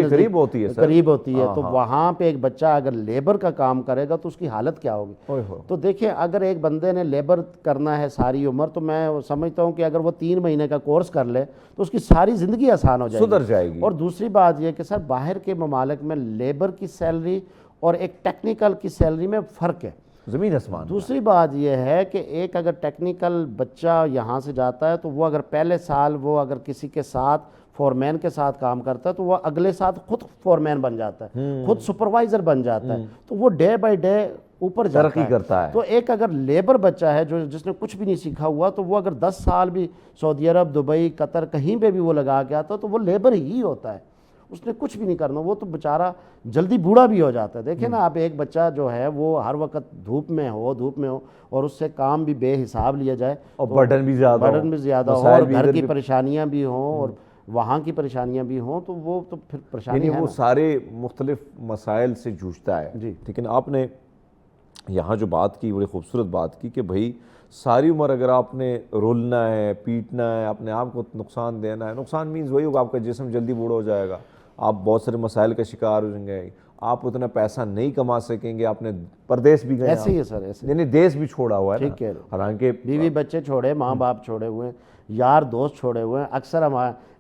قریب ہوتی ہے سر، قریب ہوتی ہے۔ تو وہاں پہ ایک بچہ اگر لیبر کا کام کرے گا تو اس کی حالت کیا ہوگی؟ تو دیکھیں اگر ایک بندے نے لیبر کرنا ہے ساری عمر، تو میں سمجھتا ہوں کہ اگر وہ 3 مہینے کا کورس کر لے تو اس کی ساری زندگی آسان ہو جائے گی، سدھر جائے گی۔ اور دوسری بات یہ کہ سر باہر کے ممالک میں لیبر کی سیلری اور ایک ٹیکنیکل کی سیلری میں فرق ہے، زمین آسمان۔ دوسری بات یہ ہے کہ ایک اگر ٹیکنیکل بچہ یہاں سے جاتا ہے تو وہ اگر پہلے سال وہ اگر کسی کے ساتھ فورمین کے ساتھ کام کرتا ہے تو وہ اگلے ساتھ خود فورمین بن جاتا ہے، خود سپروائزر بن جاتا ہے، تو وہ ڈے بائی ڈے اوپر ترقی کرتا ہے۔ تو ایک اگر لیبر بچہ ہے جس نے کچھ بھی نہیں سیکھا ہوا، تو وہ اگر 10 سال بھی سعودی عرب، دبئی، قطر کہیں پہ بھی وہ لگا کے آتا ہے تو وہ لیبر ہی ہوتا ہے، اس نے کچھ بھی نہیں کرنا، وہ تو بیچارہ جلدی بوڑھا بھی ہو جاتا ہے۔ دیکھیں نا آپ ایک بچہ جو ہے وہ ہر وقت دھوپ میں ہو اور اس سے کام بھی بے حساب لیا جائے اور برڈن بھی زیادہ ہو اور گھر کی پریشانیاں بھی ہوں اور وہاں کی پریشانیاں بھی ہوں، تو وہ تو پھر پریشانی ہے، وہ سارے مختلف مسائل سے جوجھتا ہے۔ لیکن آپ نے یہاں جو بات کی بڑی خوبصورت بات کی کہ بھائی ساری عمر اگر آپ نے رولنا ہے، پیٹنا ہے، اپنے آپ کو نقصان دینا ہے، نقصان مینز وہی ہوگا آپ کا جسم جلدی بوڑھا ہو جائے گا، آپ بہت سارے مسائل کا شکار ہو جائیں گے، آپ اتنا پیسہ نہیں کما سکیں گے، آپ نے پردیس بھی گئے، ایسے ہی ہے سر، ایسے یعنی دیش بھی چھوڑا ہوا ہے نا، حالانکہ بیوی بچے چھوڑے، ماں باپ چھوڑے ہوئے ہیں، یار دوست چھوڑے ہوئے ہیں۔ اکثر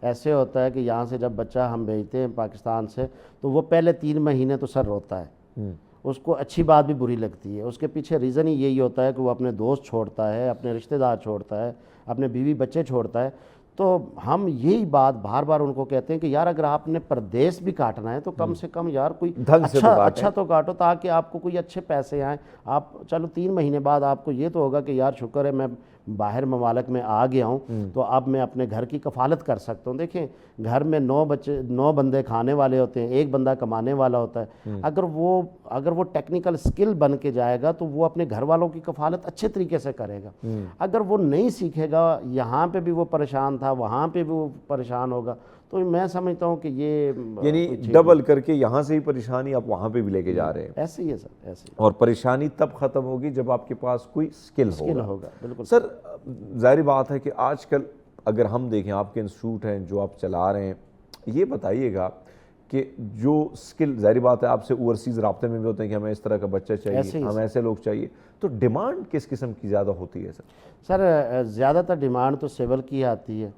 ایسے ہوتا ہے کہ یہاں سے جب بچہ ہم بھیجتے ہیں پاکستان سے تو وہ پہلے 3 مہینے تو سر روتا ہے، اس کو اچھی بات بھی بری لگتی ہے، اس کے پیچھے ریزن ہی یہی ہوتا ہے کہ وہ اپنے دوست چھوڑتا ہے، اپنے رشتہ دار چھوڑتا ہے، اپنے بیوی بچے چھوڑتا ہے۔ تو ہم یہی بات بار بار ان کو کہتے ہیں کہ یار اگر آپ نے پردیس بھی کاٹنا ہے تو کم سے کم یار کوئی اچھا تو کاٹو تاکہ آپ کو کوئی اچھے پیسے آئیں۔ آپ چلو 3 مہینے بعد آپ کو یہ تو ہوگا کہ یار شکر ہے میں باہر ممالک میں آ گیا ہوں تو اب میں اپنے گھر کی کفالت کر سکتا ہوں۔ دیکھیں گھر میں 9 بندے کھانے والے ہوتے ہیں، 1 بندہ کمانے والا ہوتا ہے، اگر وہ ٹیکنیکل سکل بن کے جائے گا تو وہ اپنے گھر والوں کی کفالت اچھے طریقے سے کرے گا۔ اگر وہ نہیں سیکھے گا، یہاں پہ بھی وہ پریشان تھا، وہاں پہ بھی وہ پریشان ہوگا، تو میں سمجھتا ہوں کہ یہ یعنی ڈبل کر کے یہاں سے ہی پریشانی آپ وہاں پہ بھی لے کے جا رہے ہیں۔ ایسے ہی ہے سر، ایسے ہی، اور پریشانی تب ختم ہوگی جب آپ کے پاس کوئی سکل ہوگا۔ بالکل سر، ظاہری بات ہے کہ آج کل اگر ہم دیکھیں آپ کے انسٹیٹیوٹ ہیں جو آپ چلا رہے ہیں، یہ بتائیے گا کہ جو سکل ظاہری بات ہے آپ سے اوورسیز رابطے میں بھی ہوتے ہیں کہ ہمیں اس طرح کا بچہ چاہیے، ہم ایسے لوگ چاہیے، تو ڈیمانڈ کس قسم کی زیادہ ہوتی ہے سر؟ زیادہ تر ڈیمانڈ تو سول کی آتی ہے،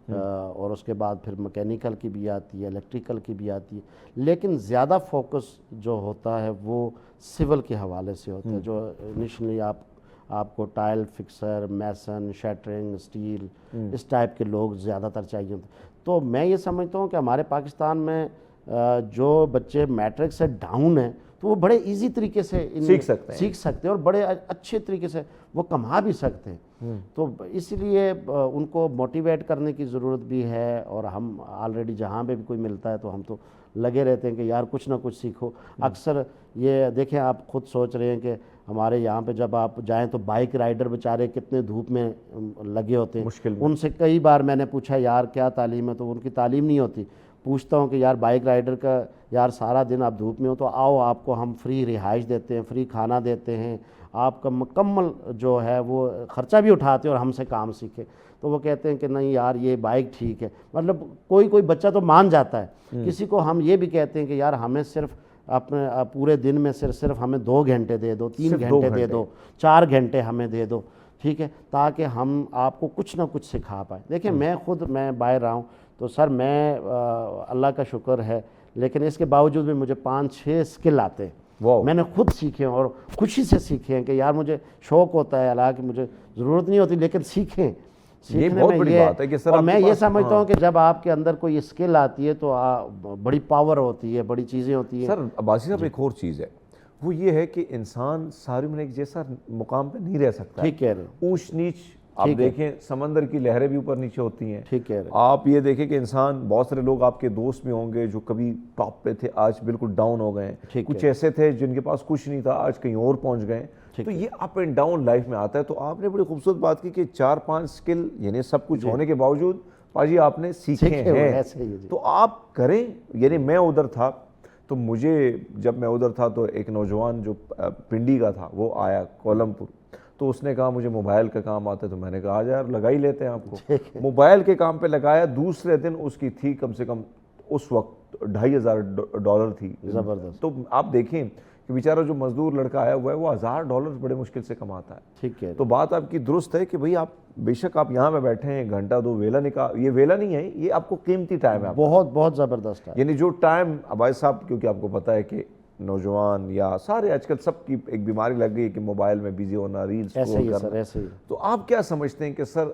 اور اس کے بعد پھر مکینیکل کی بھی آتی ہے، الیکٹریکل کی بھی آتی ہے، لیکن زیادہ فوکس جو ہوتا ہے وہ سول کے حوالے سے ہوتا ہے، جو انیشلی آپ کو tile fixer, mason, shuttering, steel, اس ٹائپ کے لوگ زیادہ تر چاہیے ہوتے ہیں۔ تو میں یہ سمجھتا ہوں کہ ہمارے پاکستان میں جو بچے میٹرک سے ڈاؤن ہیں تو وہ بڑے ایزی طریقے سے سیکھ سکتے ہیں اور بڑے اچھے طریقے سے وہ کما بھی سکتے ہیں۔ تو اس لیے ان کو موٹیویٹ کرنے کی ضرورت بھی ہے، اور ہم آلریڈی جہاں پہ بھی کوئی ملتا ہے تو ہم تو لگے رہتے ہیں کہ یار کچھ نہ کچھ سیکھو۔ اکثر یہ دیکھیں آپ خود سوچ رہے ہیں کہ ہمارے یہاں پہ جب آپ جائیں تو بائک رائڈر بیچارے کتنے دھوپ میں لگے ہوتے ہیں، ان سے کئی بار میں نے پوچھا یار کیا تعلیم ہے، تو ان کی تعلیم نہیں ہوتی۔ پوچھتا ہوں کہ یار بائک رائڈر کا یار سارا دن آپ دھوپ میں ہو تو آؤ آپ کو ہم فری رہائش دیتے ہیں، فری کھانا دیتے ہیں، آپ کا مکمل جو ہے وہ خرچہ بھی اٹھاتے ہیں اور ہم سے کام سیکھے۔ تو وہ کہتے ہیں کہ نہیں یار یہ بائک ٹھیک ہے، مطلب کوئی بچہ تو مان جاتا ہے۔ کسی کو ہم یہ بھی کہتے ہیں کہ یار ہمیں صرف اپنے پورے دن میں صرف ہمیں 2 گھنٹے دے دو، 3 گھنٹے دے دو، 4 گھنٹے ہمیں دے دو، ٹھیک ہے، تاکہ ہم آپ کو کچھ نہ کچھ سکھا پائیں۔ دیکھیں میں باہر رہا ہوں تو سر میں اللہ کا شکر ہے، لیکن اس کے باوجود بھی مجھے 5-6 اسکل آتے ہیں، میں نے خود سیکھے ہیں اور خوشی سے سیکھے ہیں کہ یار مجھے شوق ہوتا ہے، حالانکہ مجھے ضرورت نہیں ہوتی، لیکن سیکھیں. یہ بہت بڑی بات ہے کہ سر اور میں یہ سمجھتا ہوں کہ جب آپ کے اندر کوئی اسکل آتی ہے تو بڑی پاور ہوتی ہے، بڑی چیزیں ہوتی ہیں. سر عباسی صاحب ایک اور چیز ہے، وہ یہ ہے کہ انسان ساری عمر ایک جیسا مقام پہ نہیں رہ سکتا. ٹھیک کہہ رہے ہیں. اونچ نیچ آپ دیکھیں، سمندر کی لہریں بھی اوپر نیچے ہوتی ہیں. ٹھیک کہہ رہے ہیں. آپ یہ دیکھیں کہ انسان، بہت سارے لوگ آپ کے دوست بھی ہوں گے جو کبھی ٹاپ پہ تھے، آج بالکل ڈاؤن ہو گئے ہیں. کچھ ایسے تھے جن کے پاس کچھ نہیں تھا، آج کہیں اور پہنچ گئے. تو یہ اپ اینڈ ڈاؤن لائف میں آتا ہے. تو آپ نے بڑی خوبصورت بات کی کہ 4-5 اسکل یعنی سب کچھ ہونے کے باوجود پاجی آپ نے سیکھے ہیں. تو آپ کریں. یعنی میں ادھر تھا تو مجھے، جب میں ادھر تھا تو ایک نوجوان جو پنڈی کا تھا وہ آیا کولمپور، تو اس نے کہا مجھے موبائل کا کام آتا ہے. تو میں نے کہا یار لگا ہی لیتے ہیں آپ کو. موبائل کے کام پہ لگایا. دوسرے دن اس کی تھی کم سے کم اس وقت $2,500 تھی. زبردست. تو آپ دیکھیں کہ بیچارہ جو مزدور لڑکا آیا ہوا ہے وہ $1,000 بڑے مشکل سے کماتا ہے. ٹھیک ہے. تو بات آپ کی درست ہے کہ بھئی آپ بے شک آپ یہاں پہ بیٹھے ہیں، گھنٹہ 2 ویلا نکال، یہ ویلا نہیں ہے، یہ آپ کو قیمتی ٹائم ہے. بہت بہت زبردست ہے. یعنی جو ٹائم عباس صاحب، کیونکہ آپ کو پتہ ہے کہ نوجوان یا سارے آج کل سب کی ایک بیماری لگ گئی کہ موبائل میں بیزی ہونا، ریلز اسکرول کرنا. ایسے ہی. تو آپ کیا سمجھتے ہیں کہ سر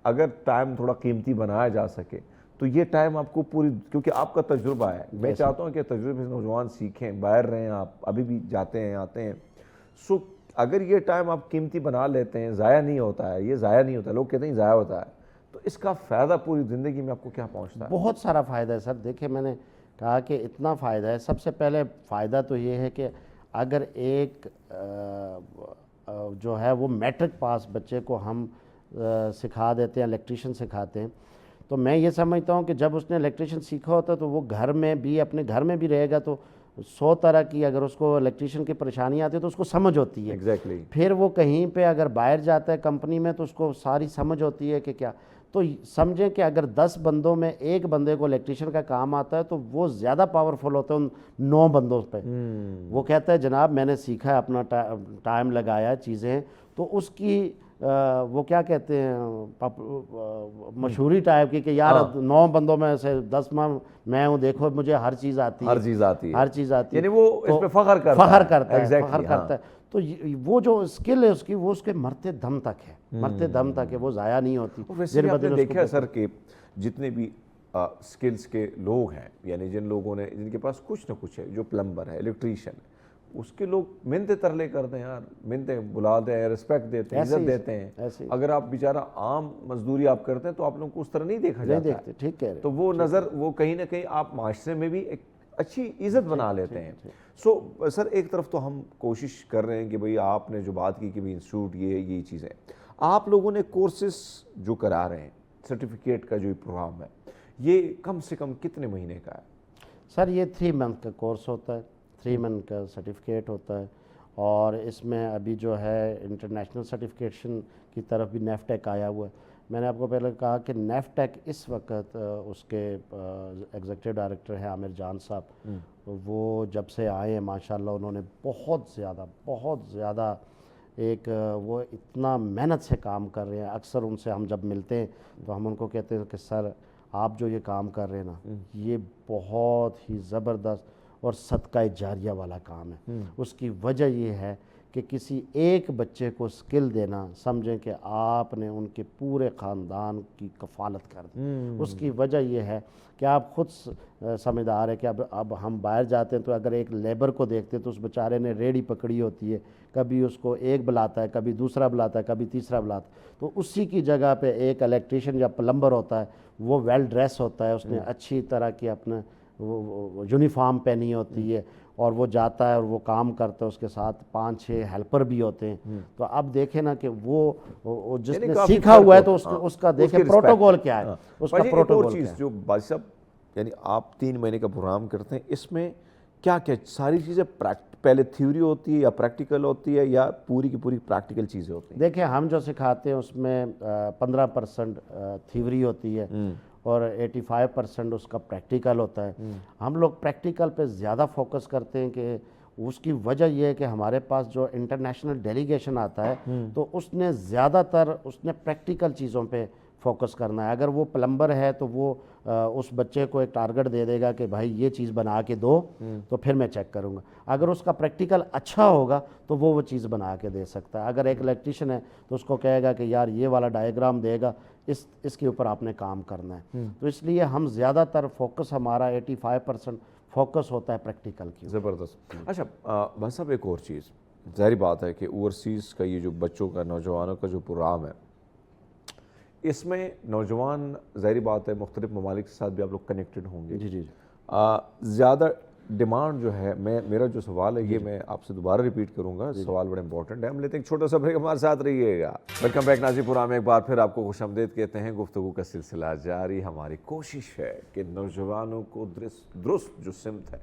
اگر ٹائم تھوڑا قیمتی بنایا جا سکے تو یہ ٹائم آپ کو پوری، کیونکہ آپ کا تجربہ ہے، میں چاہتا ہوں کہ تجربے سے نوجوان سیکھیں، باہر رہیں، آپ ابھی بھی جاتے ہیں آتے ہیں. سو اگر یہ ٹائم آپ قیمتی بنا لیتے ہیں، ضائع نہیں ہوتا ہے، یہ ضائع نہیں ہوتا، لوگ کہتے ہیں ضائع ہوتا ہے، تو اس کا فائدہ پوری زندگی میں آپ کو کیا پہنچتا ہے؟ بہت سارا فائدہ ہے سر. دیکھیں میں نے کہا کہ اتنا فائدہ ہے. سب سے پہلے فائدہ تو یہ ہے کہ اگر ایک جو ہے وہ میٹرک پاس بچے کو ہم سکھا دیتے ہیں، الیکٹریشین سکھاتے ہیں، تو میں یہ سمجھتا ہوں کہ جب اس نے الیکٹریشین سیکھا ہوتا ہے تو وہ گھر میں بھی، اپنے گھر میں بھی رہے گا تو 100 طرح کی، اگر اس کو الیکٹریشین کی پریشانی آتی ہے تو اس کو سمجھ ہوتی ہے. ایگزیکٹلی. پھر وہ کہیں پہ اگر باہر جاتا ہے کمپنی میں تو اس کو ساری سمجھ ہوتی ہے کہ کیا. تو سمجھیں کہ اگر 10 بندوں میں ایک بندے کو الیکٹریشین کا کام آتا ہے تو وہ زیادہ پاورفل ہوتا ہے ان 9 بندوں پہ. وہ کہتا ہے جناب میں نے سیکھا ہے، اپنا ٹائم لگایا چیزیں، تو اس کی وہ کیا کہتے ہیں مشہوری ٹائپ کی کہ یار 9 بندوں میں سے 10 میں ہوں، دیکھو مجھے ہر چیز آتی ہے، ہر چیز آتی ہے. یعنی وہ اس پہ فخر کرتا ہے. تو وہ جو اسکل ہے اس کی، وہ اس کے مرتے دم تک ہے، مرتے دم تک ہے، وہ ضائع نہیں ہوتی. ویسے آپ نے دیکھا سر کہ جتنے بھی اسکلز کے لوگ ہیں، یعنی جن لوگوں نے، جن کے پاس کچھ نہ کچھ ہے، جو پلمبر ہے، الیکٹریشین ہے، اس کے لوگ منتیں ترلے کرتے ہیں یار، منتیں بلاتے ہیں، رسپیکٹ دیتے ہیں، عزت دیتے ہیں. اگر آپ بیچارہ عام مزدوری آپ کرتے ہیں تو آپ لوگوں کو اس طرح نہیں دیکھا جاتا ہے. ٹھیک کہہ رہے. تو وہ نظر، وہ کہیں نہ کہیں آپ معاشرے میں بھی ایک اچھی عزت بنا لیتے ہیں. سو سر ایک طرف تو ہم کوشش کر رہے ہیں کہ بھئی آپ نے جو بات کی کہ بھئی انسٹیٹیوٹ یہ چیزیں، آپ لوگوں نے کورسز جو کرا رہے ہیں، سرٹیفکیٹ کا جو پروگرام ہے، یہ کم سے کم کتنے مہینے کا ہے؟ سر یہ 3 منتھ کا کورس ہوتا ہے، 3 منتھ کا سرٹیفکیٹ ہوتا ہے. اور اس میں ابھی جو ہے انٹرنیشنل سرٹیفکیشن کی طرف بھی نیفٹیک آیا ہوا ہے. میں نے آپ کو پہلے کہا کہ نیفٹیک اس وقت اس کے ایگزیکٹو ڈائریکٹر ہیں عامر جان صاحب، وہ جب سے آئے ہیں ماشاءاللہ انہوں نے بہت زیادہ ایک وہ اتنا محنت سے کام کر رہے ہیں. اکثر ان سے ہم جب ملتے ہیں تو ہم ان کو کہتے ہیں کہ سر آپ جو یہ کام کر رہے ہیں نا، یہ بہت ہی زبردست اور صدقہ جاریہ والا کام ہے. اس کی وجہ یہ ہے کہ کسی ایک بچے کو سکل دینا، سمجھیں کہ آپ نے ان کے پورے خاندان کی کفالت کر دی. اس کی وجہ یہ ہے کہ آپ خود سمجھدار ہے کہ اب ہم باہر جاتے ہیں تو اگر ایک لیبر کو دیکھتے ہیں تو اس بیچارے نے ریڑھی پکڑی ہوتی ہے، کبھی اس کو ایک بلاتا ہے، کبھی دوسرا بلاتا ہے، کبھی تیسرا بلاتا ہے. تو اسی کی جگہ پہ ایک الیکٹریشین یا پلمبر ہوتا ہے، وہ ویل ڈریس ہوتا ہے، اس نے اچھی طرح کی اپنا وہ یونیفارم پہنی ہوتی ہے، اور وہ جاتا ہے اور وہ کام کرتا ہے، اس کے ساتھ 5-6 ہیلپر بھی ہوتے ہیں. تو اب دیکھیں نا کہ وہ جس نے سیکھا ہوا ہے تو اس کا دیکھیں پروٹوکول کیا ہے، اس کا پروٹوکول کیا ہے. جو باجی صاحب، یعنی آپ 3 مہینے کا پروگرام کرتے ہیں، اس میں کیا ساری چیزیں پہلے تھیوری ہوتی ہے یا پریکٹیکل ہوتی ہے یا پوری کی پوری پریکٹیکل چیزیں ہوتی ہیں؟ دیکھیں ہم جو سکھاتے ہیں اس میں 15% تھیوری ہوتی ہے اور 85% اس کا پریکٹیکل ہوتا ہے. ہم لوگ پریکٹیکل پہ زیادہ فوکس کرتے ہیں کہ اس کی وجہ یہ ہے کہ ہمارے پاس جو انٹرنیشنل ڈیلیگیشن آتا ہے تو اس نے زیادہ تر اس نے پریکٹیکل چیزوں پہ فوکس کرنا ہے. اگر وہ پلمبر ہے تو وہ اس بچے کو ایک ٹارگٹ دے دے گا کہ بھائی یہ چیز بنا کے دو تو پھر میں چیک کروں گا. اگر اس کا پریکٹیکل اچھا ہوگا تو وہ چیز بنا کے دے سکتا ہے. اگر ایک الیکٹریشین ہے تو اس کو کہے گا کہ یار یہ والا ڈائیگرام دے گا, اس کے اوپر آپ نے کام کرنا ہے. تو اس لیے ہم زیادہ تر فوکس ہمارا 85% فوکس ہوتا ہے پریکٹیکل کی. زبردست. اچھا بھائی صاحب ایک اور چیز, ظاہری بات ہے کہ اوورسیز کا یہ جو بچوں کا نوجوانوں کا جو پروگرام ہے, اس میں نوجوان ظاہری بات ہے مختلف ممالک کے ساتھ بھی آپ لوگ کنیکٹڈ ہوں گے. جی جی زیادہ ڈیمانڈ جو ہے, میرا جو سوال ہے یہ میں آپ سے دوبارہ ریپیٹ کروں گا, سوال بڑا امپورٹنٹ ہے. ہم لیتے ہیں ایک چھوٹا سا بریک, ہمارے ساتھ رہیے گا. ویلکم بیک ناظرین پروگرام میں ایک بار پھر آپ کو خوش آمدید کہتے ہیں. گفتگو کا سلسلہ جاری. ہماری کوشش ہے کہ نوجوانوں کو درست جو سمت ہے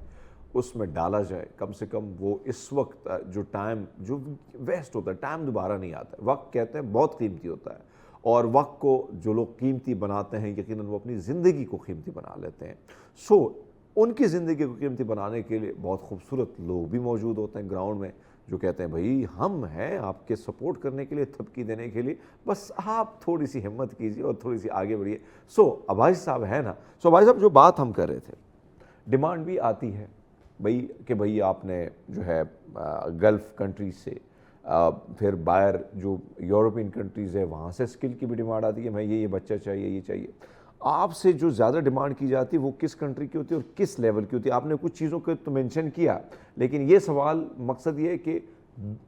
اس میں ڈالا جائے. کم سے کم وہ اس وقت جو ٹائم جو ویسٹ ہوتا ہے, ٹائم دوبارہ نہیں آتا ہے. وقت کہتے ہیں بہت قیمتی ہوتا ہے, اور وقت کو جو لوگ قیمتی بناتے ہیں یقیناً وہ اپنی زندگی کو قیمتی بنا لیتے ہیں. سو ان کی زندگی کو قیمتی بنانے کے لیے بہت خوبصورت لوگ بھی موجود ہوتے ہیں گراؤنڈ میں, جو کہتے ہیں بھائی ہم ہیں آپ کے سپورٹ کرنے کے لیے, تھپکی دینے کے لیے, بس آپ تھوڑی سی ہمت کیجیے اور تھوڑی سی آگے بڑھیے. سو عباس صاحب ہے نا, سو عباس صاحب جو بات ہم کر رہے تھے, ڈیمانڈ بھی آتی ہے بھائی کہ بھائی آپ نے جو ہے گلف کنٹریز سے, پھر باہر جو یورپین کنٹریز ہے وہاں سے اسکل کی بھی ڈیمانڈ آتی ہے, میں یہ بچہ چاہیے, یہ چاہیے. آپ سے جو زیادہ ڈیمانڈ کی جاتی ہے وہ کس کنٹری کی ہوتی ہے اور کس لیول کی ہوتی ہے؟ آپ نے کچھ چیزوں کو تو مینشن کیا, لیکن یہ سوال مقصد یہ ہے کہ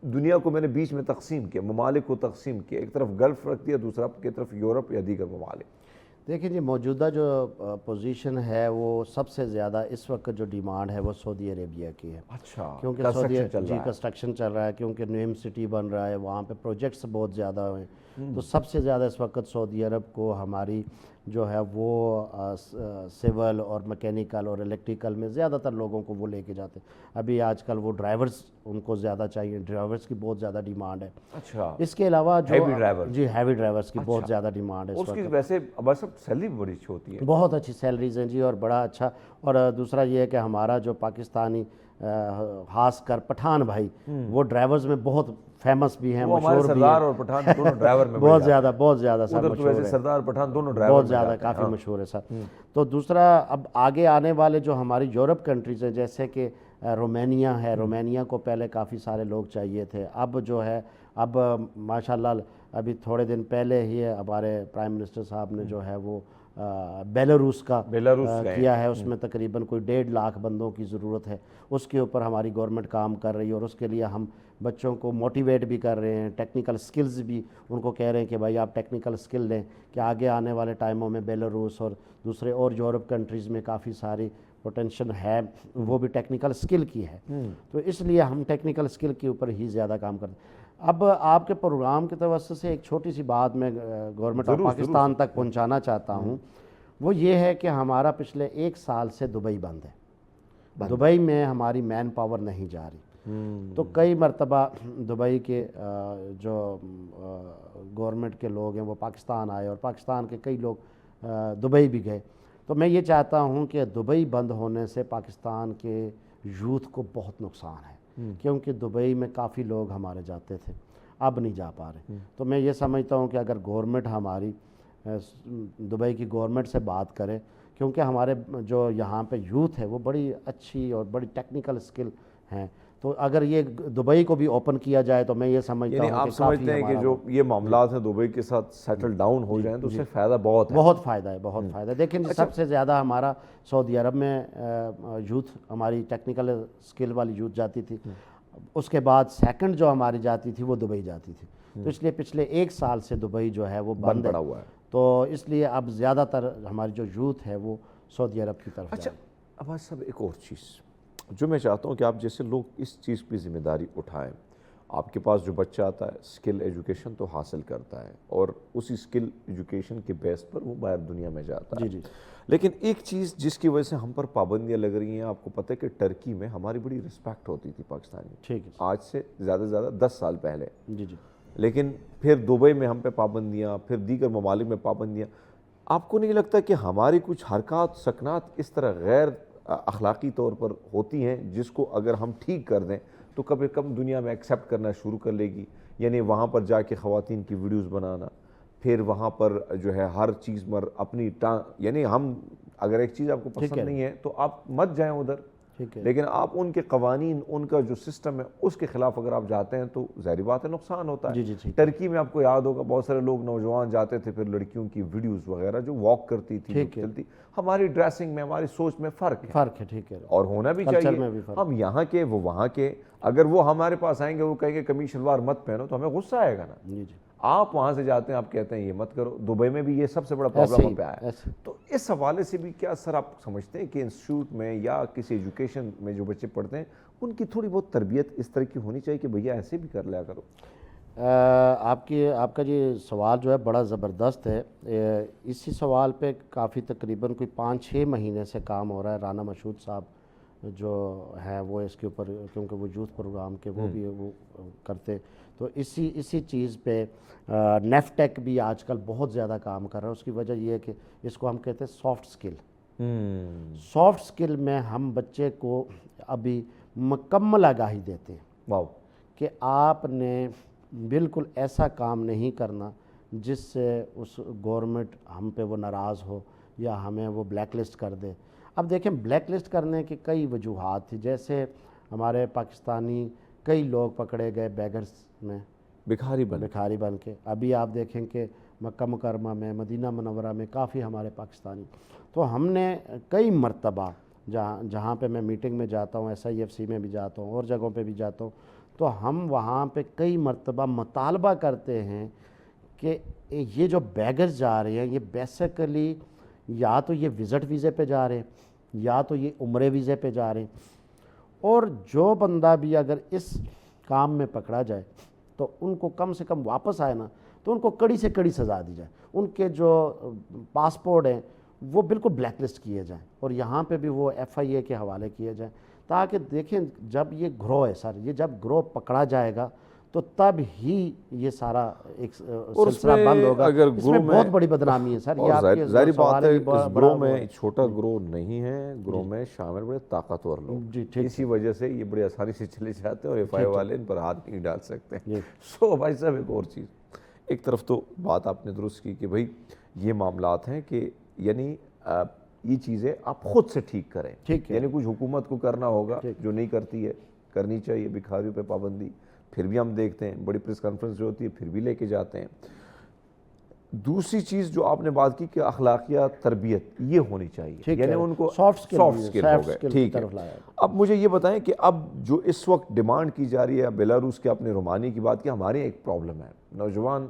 دنیا کو میں نے بیچ میں تقسیم کیا, ممالک کو تقسیم کیا, ایک طرف گلف رکھ دیا, دوسرا کی طرف یورپ یا دیگر ممالک. دیکھیں جی, موجودہ جو پوزیشن ہے وہ سب سے زیادہ اس وقت جو ڈیمانڈ ہے وہ سعودی عربیہ کی ہے. اچھا, کیونکہ کنسٹرکشن چل رہا ہے, کیونکہ نیم سٹی بن رہا ہے, وہاں پہ پروجیکٹس بہت زیادہ ہوئے, تو سب سے زیادہ اس وقت سعودی عرب کو ہماری جو ہے وہ سول اور مکینیکل اور الیکٹریکل میں زیادہ تر لوگوں کو وہ لے کے جاتے ہیں. ابھی آج کل وہ ڈرائیورز ان کو زیادہ چاہیے, ڈرائیورز کی بہت زیادہ ڈیمانڈ ہے. اچھا, اس کے علاوہ جو ہیوی ڈرائیورز کی بہت زیادہ ڈیمانڈ ہے. اس کی ویسے بس اب سیلری بڑی اچھی ہوتی ہے, بہت اچھی سیلریز ہیں جی, اور بڑا اچھا. اور دوسرا یہ ہے کہ ہمارا جو پاکستانی خاص کر پٹھان بھائی, وہ ڈرائیورز میں بہت فیمس بھی ہیں, مشہور بھی ہیں. سردار اور پٹھان دونوں ڈرائیور میں بہت زیادہ سر مشہور ہے. سردار پٹھان دونوں ڈرائیور بہت زیادہ کافی مشہور ہے سر. تو دوسرا اب آگے آنے والے جو ہماری یورپ کنٹریز ہیں, جیسے کہ رومینیا ہے, رومینیا کو پہلے کافی سارے لوگ چاہیے تھے. اب جو ہے اب ماشاءاللہ ابھی تھوڑے دن پہلے ہی ہمارے پرائم منسٹر صاحب نے جو ہے وہ بیلاروس کا کیا ہے. اس میں تقریباً کوئی 1.5 لاکھ بندوں کی ضرورت ہے. اس کے اوپر ہماری گورنمنٹ کام کر رہی ہے, اور اس کے لیے ہم بچوں کو موٹیویٹ بھی کر رہے ہیں. ٹیکنیکل سکلز بھی ان کو کہہ رہے ہیں کہ بھائی آپ ٹیکنیکل سکل لیں, کہ آگے آنے والے ٹائموں میں بیلاروس اور دوسرے اور یورپ کنٹریز میں کافی ساری پوٹینشل ہے, وہ بھی ٹیکنیکل سکل کی ہے. تو اس لیے ہم ٹیکنیکل سکل کے اوپر ہی زیادہ کام کرتے ہیں. اب آپ کے پروگرام کی توسط سے ایک چھوٹی سی بات میں گورنمنٹ آف پاکستان تک پہنچانا چاہتا ہوں. وہ یہ ہے کہ ہمارا پچھلے 1 سال سے دبئی بند ہے. دبئی میں ہماری مین پاور نہیں جا رہی. تو کئی مرتبہ دبئی کے جو گورنمنٹ کے لوگ ہیں وہ پاکستان آئے, اور پاکستان کے کئی لوگ دبئی بھی گئے. تو میں یہ چاہتا ہوں کہ دبئی بند ہونے سے پاکستان کے یوتھ کو بہت نقصان ہے, کیونکہ دبئی میں کافی لوگ ہمارے جاتے تھے, اب نہیں جا پا رہے. تو میں یہ سمجھتا ہوں کہ اگر گورنمنٹ ہماری دبئی کی گورنمنٹ سے بات کرے, کیونکہ ہمارے جو یہاں پہ یوتھ ہے وہ بڑی اچھی اور بڑی ٹیکنیکل سکل ہیں, تو اگر یہ دبئی کو بھی اوپن کیا جائے تو میں یہ سمجھتا ہوں آپ سمجھتے ہیں کہ جو یہ معاملات ہیں دبئی کے ساتھ سیٹل ڈاؤن ہو جائیں تو اس سے فائدہ بہت ہے. بہت فائدہ ہے, بہت فائدہ. دیکھیں سب سے زیادہ ہمارا سعودی عرب میں یوتھ, ہماری ٹیکنیکل سکل والی یوتھ جاتی تھی. اس کے بعد سیکنڈ جو ہماری جاتی تھی وہ دبئی جاتی تھی. تو اس لیے پچھلے 1 سال سے دبئی جو ہے وہ بند پڑا ہوا ہے. تو اس لیے اب زیادہ تر ہماری جو یوتھ ہے وہ سعودی عرب کی طرف. اچھا عباس صاحب, ایک اور چیز جو میں چاہتا ہوں کہ آپ جیسے لوگ اس چیز کی ذمہ داری اٹھائیں. آپ کے پاس جو بچہ آتا ہے اسکل ایجوکیشن تو حاصل کرتا ہے, اور اسی اسکل ایجوکیشن کے بیس پر وہ باہر دنیا میں جاتا ہے. لیکن ایک چیز جس کی وجہ سے ہم پر پابندیاں لگ رہی ہیں, آپ کو پتہ ہے کہ ٹرکی میں ہماری بڑی رسپیکٹ ہوتی تھی پاکستانی, ٹھیک ہے, آج سے زیادہ سے زیادہ 10 سال پہلے. جی. لیکن پھر دبئی میں ہم پہ پابندیاں, پھر دیگر ممالک میں پابندیاں. آپ کو نہیں لگتا کہ ہماری کچھ حرکات سکنات اس طرح غیر اخلاقی طور پر ہوتی ہیں جس کو اگر ہم ٹھیک کر دیں تو کم دنیا میں ایکسیپٹ کرنا شروع کر لے گی؟ یعنی وہاں پر جا کے خواتین کی ویڈیوز بنانا, پھر وہاں پر جو ہے ہر چیز پر اپنی یعنی ہم اگر ایک چیز آپ کو پسند نہیں ہے تو آپ مت جائیں ادھر، لیکن آپ ان کے قوانین، ان کا جو سسٹم ہے اس کے خلاف اگر آپ جاتے ہیں تو ظاہری بات ہے نقصان ہوتا ہے۔ ٹرکی میں آپ کو یاد ہوگا بہت سارے لوگ نوجوان جاتے تھے، پھر لڑکیوں کی ویڈیوز وغیرہ جو واک کرتی تھی، چلتی، ہماری ڈریسنگ میں، ہماری سوچ میں فرق ہے، ٹھیک ہے، اور ہونا بھی چاہیے۔ ہم یہاں کے، وہ وہاں کے، اگر وہ ہمارے پاس آئیں گے وہ کہیں گے قمیص شلوار مت پہنو تو ہمیں غصہ آئے گا نا۔ آپ وہاں سے جاتے ہیں، آپ کہتے ہیں یہ مت کرو۔ دبئی میں بھی یہ سب سے بڑا پرابلم پہ آیا ہے۔ تو اس حوالے سے بھی کیا سر آپ سمجھتے ہیں کہ انسٹیٹیوٹ میں یا کسی ایجوکیشن میں جو بچے پڑھتے ہیں ان کی تھوڑی بہت تربیت اس طرح کی ہونی چاہیے کہ بھیا ایسے بھی کر لیا کرو؟ آپ کا یہ سوال جو ہے بڑا زبردست ہے۔ اسی سوال پہ کافی تقریباً کوئی 5-6 مہینے سے کام ہو رہا ہے۔ رانا مشہود صاحب جو ہیں وہ اس کے اوپر، کیونکہ وہ یوتھ پروگرام کے وہ بھی وہ کرتے، تو اسی چیز پہ نیفٹیک بھی آج کل بہت زیادہ کام کر رہا ہے۔ اس کی وجہ یہ ہے کہ اس کو ہم کہتے ہیں سافٹ سکل۔ سافٹ سکل میں ہم بچے کو ابھی مکمل آگاہی دیتے ہیں کہ آپ نے بالکل ایسا کام نہیں کرنا جس سے اس گورنمنٹ ہم پہ وہ ناراض ہو یا ہمیں وہ بلیک لسٹ کر دے۔ اب دیکھیں بلیک لسٹ کرنے کی کئی وجوہات تھی، جیسے ہمارے پاکستانی کئی لوگ پکڑے گئے بیگرز میں، بھکاری بن کے۔ ابھی آپ دیکھیں کہ مکہ مکرمہ میں، مدینہ منورہ میں کافی ہمارے پاکستانی، تو ہم نے کئی مرتبہ جہاں پہ میں میٹنگ میں جاتا ہوں، SIFC میں بھی جاتا ہوں اور جگہوں پہ بھی جاتا ہوں، تو ہم وہاں پہ کئی مرتبہ مطالبہ کرتے ہیں کہ یہ جو بیگرز جا رہے ہیں یہ بیسیکلی یا تو یہ وزٹ ویزے پہ جا رہے ہیں یا تو یہ عمرے ویزے پہ جا رہے ہیں، اور جو بندہ بھی اگر اس کام میں پکڑا جائے تو ان کو کم سے کم واپس آئے نا تو ان کو کڑی سے کڑی سزا دی جائے، ان کے جو پاسپورٹ ہیں وہ بالکل بلیک لسٹ کیے جائیں، اور یہاں پہ بھی وہ FIA کے حوالے کیے جائیں، تاکہ دیکھیں جب یہ گروہ ہے سر، یہ جب گروہ پکڑا جائے گا تو تب ہی یہ سارا ایک سلسلہ بند ہوگا۔ اس میں بہت بڑی بدنامی ہے سر، یہ آپ کے ظاہری بات ہے، اس گروہ میں چھوٹا گروہ نہیں ہے، گروہ میں شامل بڑے طاقتور لوگ، اسی وجہ سے یہ بڑی آسانی سے چلے جاتے ہیں اور FIA والے ان پر ہاتھ نہیں ڈال سکتے۔ سو بھائی صاحب ایک اور چیز، ایک طرف تو بات آپ نے درست کی کہ بھائی یہ معاملات ہیں کہ یعنی یہ چیزیں آپ خود سے ٹھیک کریں، یعنی کچھ حکومت کو کرنا ہوگا جو نہیں کرتی ہے، کرنی چاہیے، بھکاریوں پہ پابندی، پھر بھی ہم دیکھتے ہیں بڑی پریس کانفرنس جو ہوتی ہے پھر بھی لے کے جاتے ہیں۔ دوسری چیز جو آپ نے بات کی کہ اخلاقیات، تربیت یہ ہونی چاہیے، یعنی ان کو سافٹ سکل ہو گئے، ٹھیک ہے۔ اب مجھے یہ بتائیں کہ اب جو اس وقت ڈیمانڈ کی جا رہی ہے، بیلاروس کے اپنے رومانی کی بات کی، ہمارے ایک پرابلم ہے، نوجوان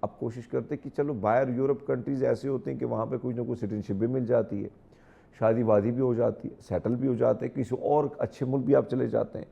اب کوشش کرتے کہ چلو باہر یورپ کنٹریز ایسے ہوتے ہیں کہ وہاں پہ کچھ نہ کچھ سٹیزن شپ بھی مل جاتی ہے، شادی وادی بھی ہو جاتی ہے، سیٹل بھی ہو جاتے ہیں، کسی اور اچھے ملک بھی آپ چلے جاتے ہیں۔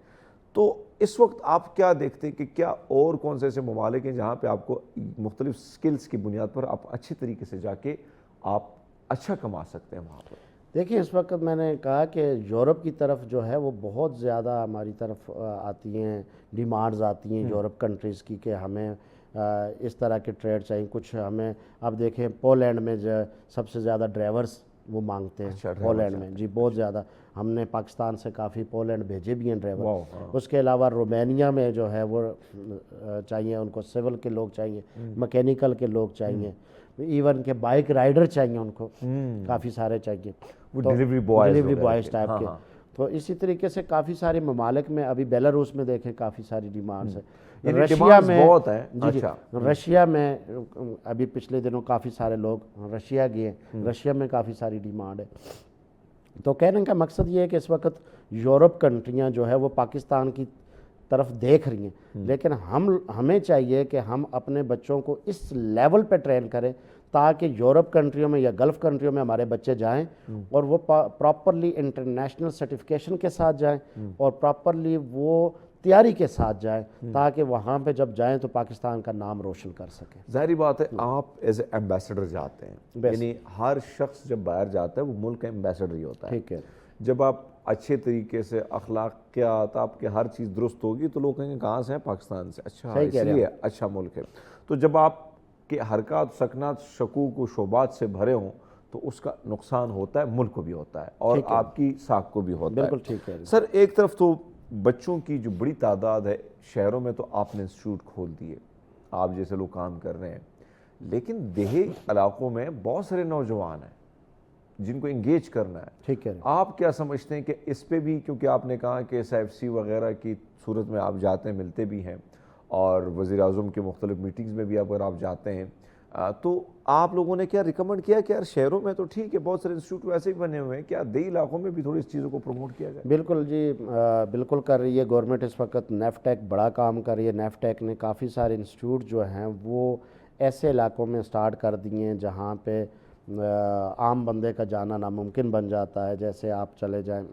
تو اس وقت آپ کیا دیکھتے ہیں کہ کیا اور کون سے ایسے ممالک ہیں جہاں پہ آپ کو مختلف سکلز کی بنیاد پر آپ اچھے طریقے سے جا کے آپ اچھا کما سکتے ہیں وہاں پر؟ دیکھیں اس وقت میں نے کہا کہ یورپ کی طرف جو ہے وہ بہت زیادہ ہماری طرف آتی ہیں، ڈیمانڈز آتی ہیں یورپ کنٹریز کی کہ ہمیں اس طرح کے ٹریڈ چاہیے۔ کچھ ہمیں اب دیکھیں پولینڈ میں جو سب سے زیادہ ڈرائیورز وہ مانگتے ہیں، پولینڈ میں جی بہت زیادہ، ہم نے پاکستان سے کافی پولینڈ بھیجے بھی ہیں ڈرائیور۔ اس کے علاوہ رومینیا میں جو ہے وہ چاہیے، ان کو سول کے لوگ چاہیے، مکینیکل کے لوگ چاہیے، ایون کہ بائک رائڈر چاہیے ان کو، کافی سارے چاہیے، ڈیلیوری بوائز ٹائپ کے۔ تو اسی طریقے سے کافی سارے ممالک میں، ابھی بیلاروس میں دیکھیں کافی ساری ڈیمانڈز ہیں، رشیا میں رشیا میں ابھی پچھلے دنوں کافی سارے لوگ رشیا گئے، رشیا میں کافی ساری ڈیمانڈ ہے۔ تو کہنے کا مقصد یہ ہے کہ اس وقت یورپ کنٹریاں جو ہے وہ پاکستان کی طرف دیکھ رہی ہیں، لیکن ہمیں چاہیے کہ ہم اپنے بچوں کو اس لیول پہ ٹرین کریں تاکہ یورپ کنٹریوں میں یا گلف کنٹریوں میں ہمارے بچے جائیں اور وہ پراپرلی انٹرنیشنل سرٹیفکیشن کے ساتھ جائیں اور پراپرلی وہ تیاری کے ساتھ جائیں، تاکہ وہاں پہ جب جائیں تو پاکستان کا نام روشن کر سکیں۔ ظاہری بات ہے آپ ایز اے ایمبیسڈر جاتے ہیں، یعنی ہر شخص جب باہر جاتا ہے وہ ملک کا ایمبیسڈر ہی ہوتا ہے۔ جب آپ اچھے طریقے سے اخلاقیات آپ کے ہر چیز درست ہوگی تو لوگ کہیں گے کہاں سے ہیں؟ پاکستان سے، اچھا اس لیے اچھا ملک ہے۔ تو جب آپ کے حرکات، سکنات، شکوک و شعبات سے بھرے ہوں تو اس کا نقصان ہوتا ہے، ملک کو بھی ہوتا ہے اور آپ کی ساکھ کو بھی ہوتا ہے۔ بالکل ٹھیک ہے سر، ایک طرف تو بچوں کی جو بڑی تعداد ہے شہروں میں، تو آپ نے انسٹیٹیوٹ کھول دیے، آپ جیسے لوگ کام کر رہے ہیں، لیکن دیہی علاقوں میں بہت سارے نوجوان ہیں جن کو انگیج کرنا ہے. ٹھیک ہے. آپ کیا سمجھتے ہیں کہ اس پہ بھی, کیونکہ آپ نے کہا کہ SIFC وغیرہ کی صورت میں آپ جاتے ہیں, ملتے بھی ہیں, اور وزیر اعظم کے مختلف میٹنگز میں بھی اگر آپ جاتے ہیں, تو آپ لوگوں نے کیا ریکمنڈ کیا کہ یار شہروں میں تو ٹھیک ہے, بہت سارے انسٹیٹیوٹ ویسے بھی بنے ہوئے ہیں, کیا دیہی علاقوں میں بھی تھوڑی اس چیزوں کو پروموٹ کیا جائے؟ بالکل جی, بالکل کر رہی ہے گورنمنٹ اس وقت. نیفٹیک بڑا کام کر رہی ہے. نیفٹیک نے کافی سارے انسٹیٹیوٹ جو ہیں وہ ایسے علاقوں میں سٹارٹ کر دیے ہیں جہاں پہ عام بندے کا جانا ناممکن بن جاتا ہے. جیسے آپ چلے جائیں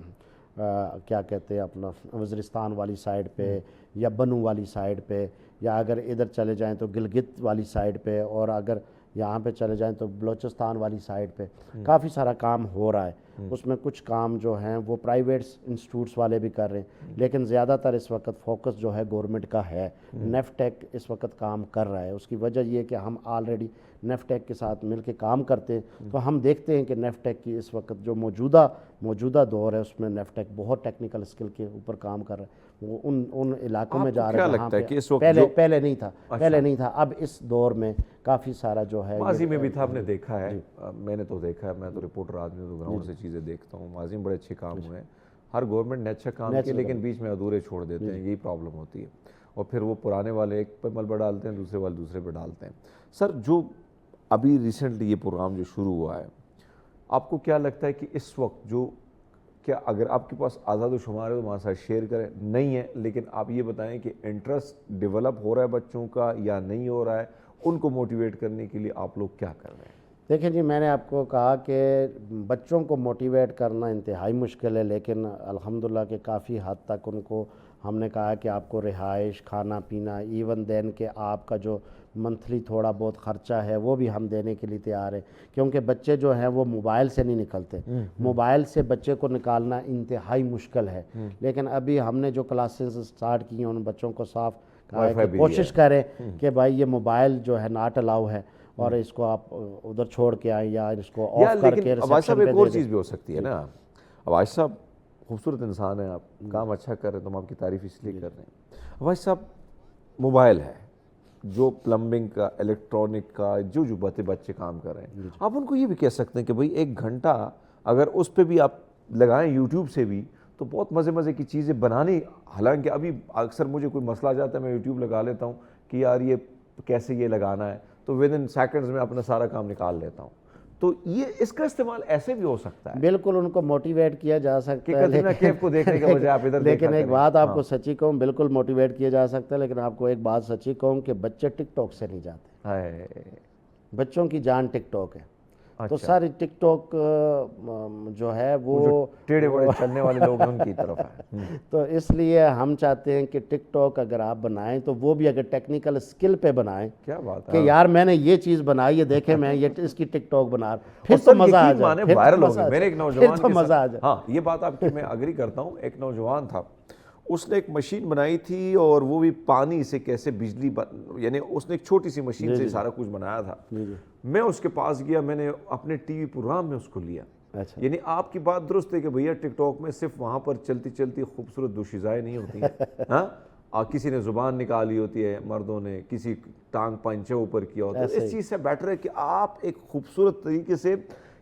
کیا کہتے ہیں اپنا وزیرستان والی سائڈ پہ, یا بنو والی سائڈ پہ, یا اگر ادھر چلے جائیں تو گلگت والی سائڈ پہ, اور اگر یہاں پہ چلے جائیں تو بلوچستان والی سائڈ پہ کافی سارا کام ہو رہا ہے. اس میں کچھ کام جو ہیں وہ پرائیویٹ انسٹیٹیوٹس والے بھی کر رہے ہیں, لیکن زیادہ تر اس وقت فوکس جو ہے گورنمنٹ کا ہے. نیفٹیک اس وقت کام کر رہا ہے. اس کی وجہ یہ کہ ہم آلریڈی نیفٹیک کے ساتھ مل کے کام کرتے ہیں, تو ہم دیکھتے ہیں کہ نیفٹیک کی اس وقت جو موجودہ دور ہے اس میں نیفٹیک بہت ٹیکنیکل اسکل کے اوپر کام کر رہا ہے. وہ ان علاقوں میں جا رہا ہے جہاں پہ پہلے نہیں تھا. اب اس دور میں کافی سارا جو ہے, ماضی میں بھی تھا, آپ نے دیکھا ہے, میں نے تو دیکھا ہے, میں تو رپورٹر آدمی ہوں تو گراؤنڈ سے چیزیں دیکھتا ہوں. ماضی میں بڑے اچھے کام ہوئے ہیں, ہر گورنمنٹ نے اچھا کام کیا, لیکن بیچ میں ادھورے چھوڑ دیتے ہیں, یہی پرابلم ہوتی ہے. اور پھر وہ پرانے والے ایک پہ ملبہ ڈالتے ہیں, دوسرے والے دوسرے پہ ڈالتے ہیں. سر, جو ابھی ریسنٹلی یہ پروگرام جو شروع ہوا ہے, آپ کو کیا لگتا ہے کہ اس وقت جو, کیا اگر آپ کے پاس آزاد و شمار ہے تو ہمارے ساتھ شیئر کریں, نہیں ہے لیکن آپ یہ بتائیں کہ انٹرسٹ ڈیولپ ہو رہا ہے بچوں کا یا نہیں ہو رہا ہے, ان کو موٹیویٹ کرنے کے لیے آپ لوگ کیا کر رہے ہیں؟ دیکھیں جی, میں نے آپ کو کہا کہ بچوں کو موٹیویٹ کرنا انتہائی مشکل ہے, لیکن الحمدللہ کہ کافی حد تک ان کو ہم نے کہا کہ آپ کو رہائش, کھانا پینا, ایون دین کہ آپ کا جو منتھلی تھوڑا بہت خرچہ ہے وہ بھی ہم دینے کے لیے تیار ہیں, کیونکہ بچے جو ہیں وہ موبائل سے نہیں نکلتے. موبائل سے بچے کو نکالنا انتہائی مشکل ہے. لیکن ابھی ہم نے جو کلاسز سٹارٹ کی ہیں ان بچوں کو صاف کہا ہے کہ کوشش کریں کہ بھائی یہ موبائل جو ہے ناٹ الاؤ ہے, اور اس کو آپ ادھر چھوڑ کے آئیں یا اس کو آف کر کے ریسیپشن پہ. ایک اور چیز بھی ہو سکتی ہے نا, عباس صاحب خوبصورت انسان ہیں, آپ کام اچھا کر رہے ہیں تو ہم آپ کی تعریف اس لیے کر رہے ہیں. عباس صاحب, موبائل ہے جو پلمبنگ کا, الیکٹرانک کا, جو بچے کام کر رہے ہیں, آپ ان کو یہ بھی کہہ سکتے ہیں کہ بھئی 1 گھنٹہ اگر اس پہ بھی آپ لگائیں یوٹیوب سے بھی, تو بہت مزے کی چیزیں بنانی. حالانکہ ابھی اکثر مجھے کوئی مسئلہ آ جاتا ہے, میں یوٹیوب لگا لیتا ہوں کہ یار یہ کیسے یہ لگانا ہے, تو ودن سیکنڈز میں اپنا سارا کام نکال لیتا ہوں. تو یہ اس کا استعمال ایسے بھی ہو سکتا ہے. بالکل ان کو موٹیویٹ کیا جا سکتا ہے, کترینہ کیف کو دیکھنے کے بجائے آپ ادھر دیکھا لیکن ایک بات آپ کو سچی کہوں, بالکل موٹیویٹ کیا جا سکتا ہے, لیکن آپ کو ایک بات سچی کہوں کہ بچے ٹک ٹاک سے نہیں جاتے. بچوں کی جان ٹک ٹاک ہے. تو ساری ٹک ٹاک جو ہے وہ ٹیڑے بڑے چلنے والے لوگ ان کی طرف ہیں. تو اس لیے ہم چاہتے ہیں کہ ٹک ٹاک اگر آپ بنائیں تو وہ بھی اگر ٹیکنیکل اسکل پہ بنائیں, کیا بات ہے کہ یار میں نے یہ چیز بنائی ہے, دیکھیں میں یہ اس کی ٹک ٹاک بنا رہا, پھر تو مزہ آ جائے, وائرل ہو گئی. میرے ایک نوجوان تو مزہ آ جائے. ہاں, یہ بات آپ کی میں اگری کرتا ہوں. ایک نوجوان تھا, اس نے ایک مشین بنائی تھی, اور وہ بھی پانی سے کیسے بجلی یعنی اس نے ایک چھوٹی سی مشین سے سارا کچھ بنایا تھا. میں اس کے پاس گیا, میں نے اپنے ٹی وی پروگرام میں اس کو لیا. یعنی آپ کی بات درست ہے کہ بھیا ٹک ٹاک میں صرف وہاں پر چلتی خوبصورت دوشیزائیں نہیں ہوتی ہیں, ہاں, کسی نے زبان نکالی ہوتی ہے مردوں نے, کسی ٹانگ پنچے اوپر کیا ہوتا ہے. اس چیز سے بیٹر ہے کہ آپ ایک خوبصورت طریقے سے,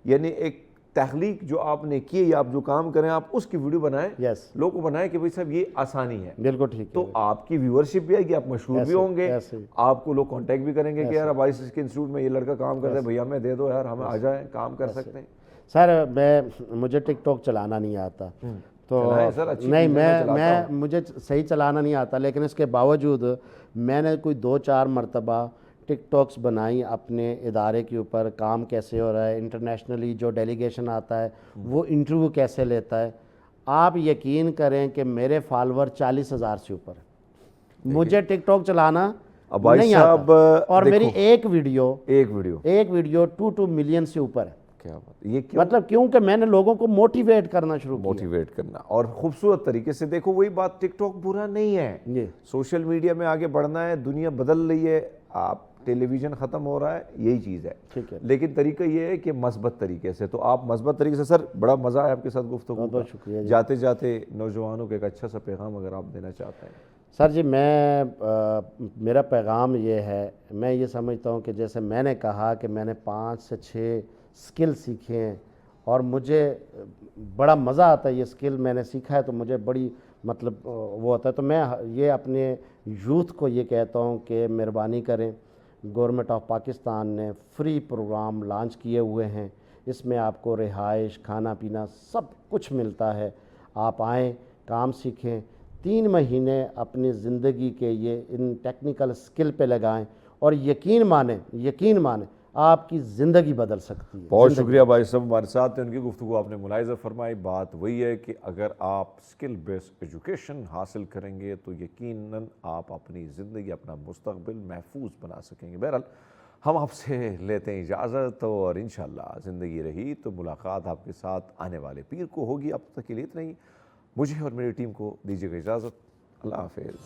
یعنی ایک تخلیق جو آپ نے کی, یا آپ جو کام کریں آپ اس کی ویڈیو بنائیں, لوگوں کو بنائیں کہ بھئی صاحب یہ آسانی ہے. بالکل ٹھیک. تو آپ کی ویورشپ بھی ہے کہ آپ مشہور بھی ہوں گے, آپ کو لوگ کانٹیکٹ بھی کریں گے کہ یار عباس کے انسٹیٹیوٹ میں یہ لڑکا کام کرتا ہے, بھیا ہمیں دے دو یار, ہمیں آ جائیں, کام کر سکتے ہیں. سر مجھے ٹک ٹاک چلانا نہیں آتا, تو نہیں مجھے صحیح چلانا نہیں آتا, لیکن اس کے باوجود میں نے کوئی 2-4 مرتبہ ٹک ٹاکس بنائی اپنے ادارے کے اوپر, کام کیسے ہو رہا ہے, انٹرنیشنلی جو ڈیلیگیشن آتا ہے وہ انٹرویو کیسے لیتا ہے. آپ یقین کریں کہ میرے فالوور 40,000 سے اوپر ہے. مجھے ٹک ٹاک چلانا نہیں آتا, اور میری ایک ویڈیو 2 ملین سے اوپر ہے. کیا بات, یہ مطلب کیونکہ میں نے لوگوں کو موٹیویٹ کرنا شروع کیا. موٹیویٹ کرنا اور خوبصورت طریقے سے. دیکھو وہی بات, ٹک ٹاک برا نہیں ہے, سوشل میڈیا میں آگے بڑھنا ہے, دنیا بدل رہی ہے, آپ ٹیلی ویژن ختم ہو رہا ہے, یہی چیز ہے. لیکن طریقہ یہ ہے کہ مثبت طریقے سے. تو آپ مثبت طریقے سے. سر بڑا مزہ ہے آپ کے ساتھ گفتگو. بہت شکریہ. جاتے جاتے نوجوانوں کو ایک اچھا سا پیغام اگر آپ دینا چاہتے ہیں. سر جی میرا پیغام یہ ہے، میں یہ سمجھتا ہوں کہ جیسے میں نے کہا کہ میں نے 5 سے 6 سکل سیکھے ہیں اور مجھے بڑا مزہ آتا ہے، یہ سکل میں نے سیکھا ہے تو مجھے بڑی مطلب وہ ہوتا ہے، تو میں یہ اپنے یوتھ کو یہ کہتا ہوں کہ مہربانی کریں، گورنمنٹ آف پاکستان نے فری پروگرام لانچ کیے ہوئے ہیں، اس میں آپ کو رہائش، کھانا پینا سب کچھ ملتا ہے، آپ آئیں، کام سیکھیں، 3 مہینے اپنی زندگی کے یہ ان ٹیکنیکل سکل پہ لگائیں اور یقین مانیں آپ کی زندگی بدل سکتی ہے۔ بہت شکریہ بھائی صاحب، ہمارے ساتھ ہیں، ان کی گفتگو آپ نے ملاحظہ فرمائی۔ بات وہی ہے کہ اگر آپ سکل بیسڈ ایجوکیشن حاصل کریں گے تو یقیناً آپ اپنی زندگی، اپنا مستقبل محفوظ بنا سکیں گے۔ بہرحال ہم آپ سے لیتے ہیں اجازت، اور انشاءاللہ زندگی رہی تو ملاقات آپ کے ساتھ آنے والے پیر کو ہوگی۔ اب تک کے لیے اتنا ہی، مجھے اور میری ٹیم کو دیجیے گا اجازت۔ اللہ حافظ۔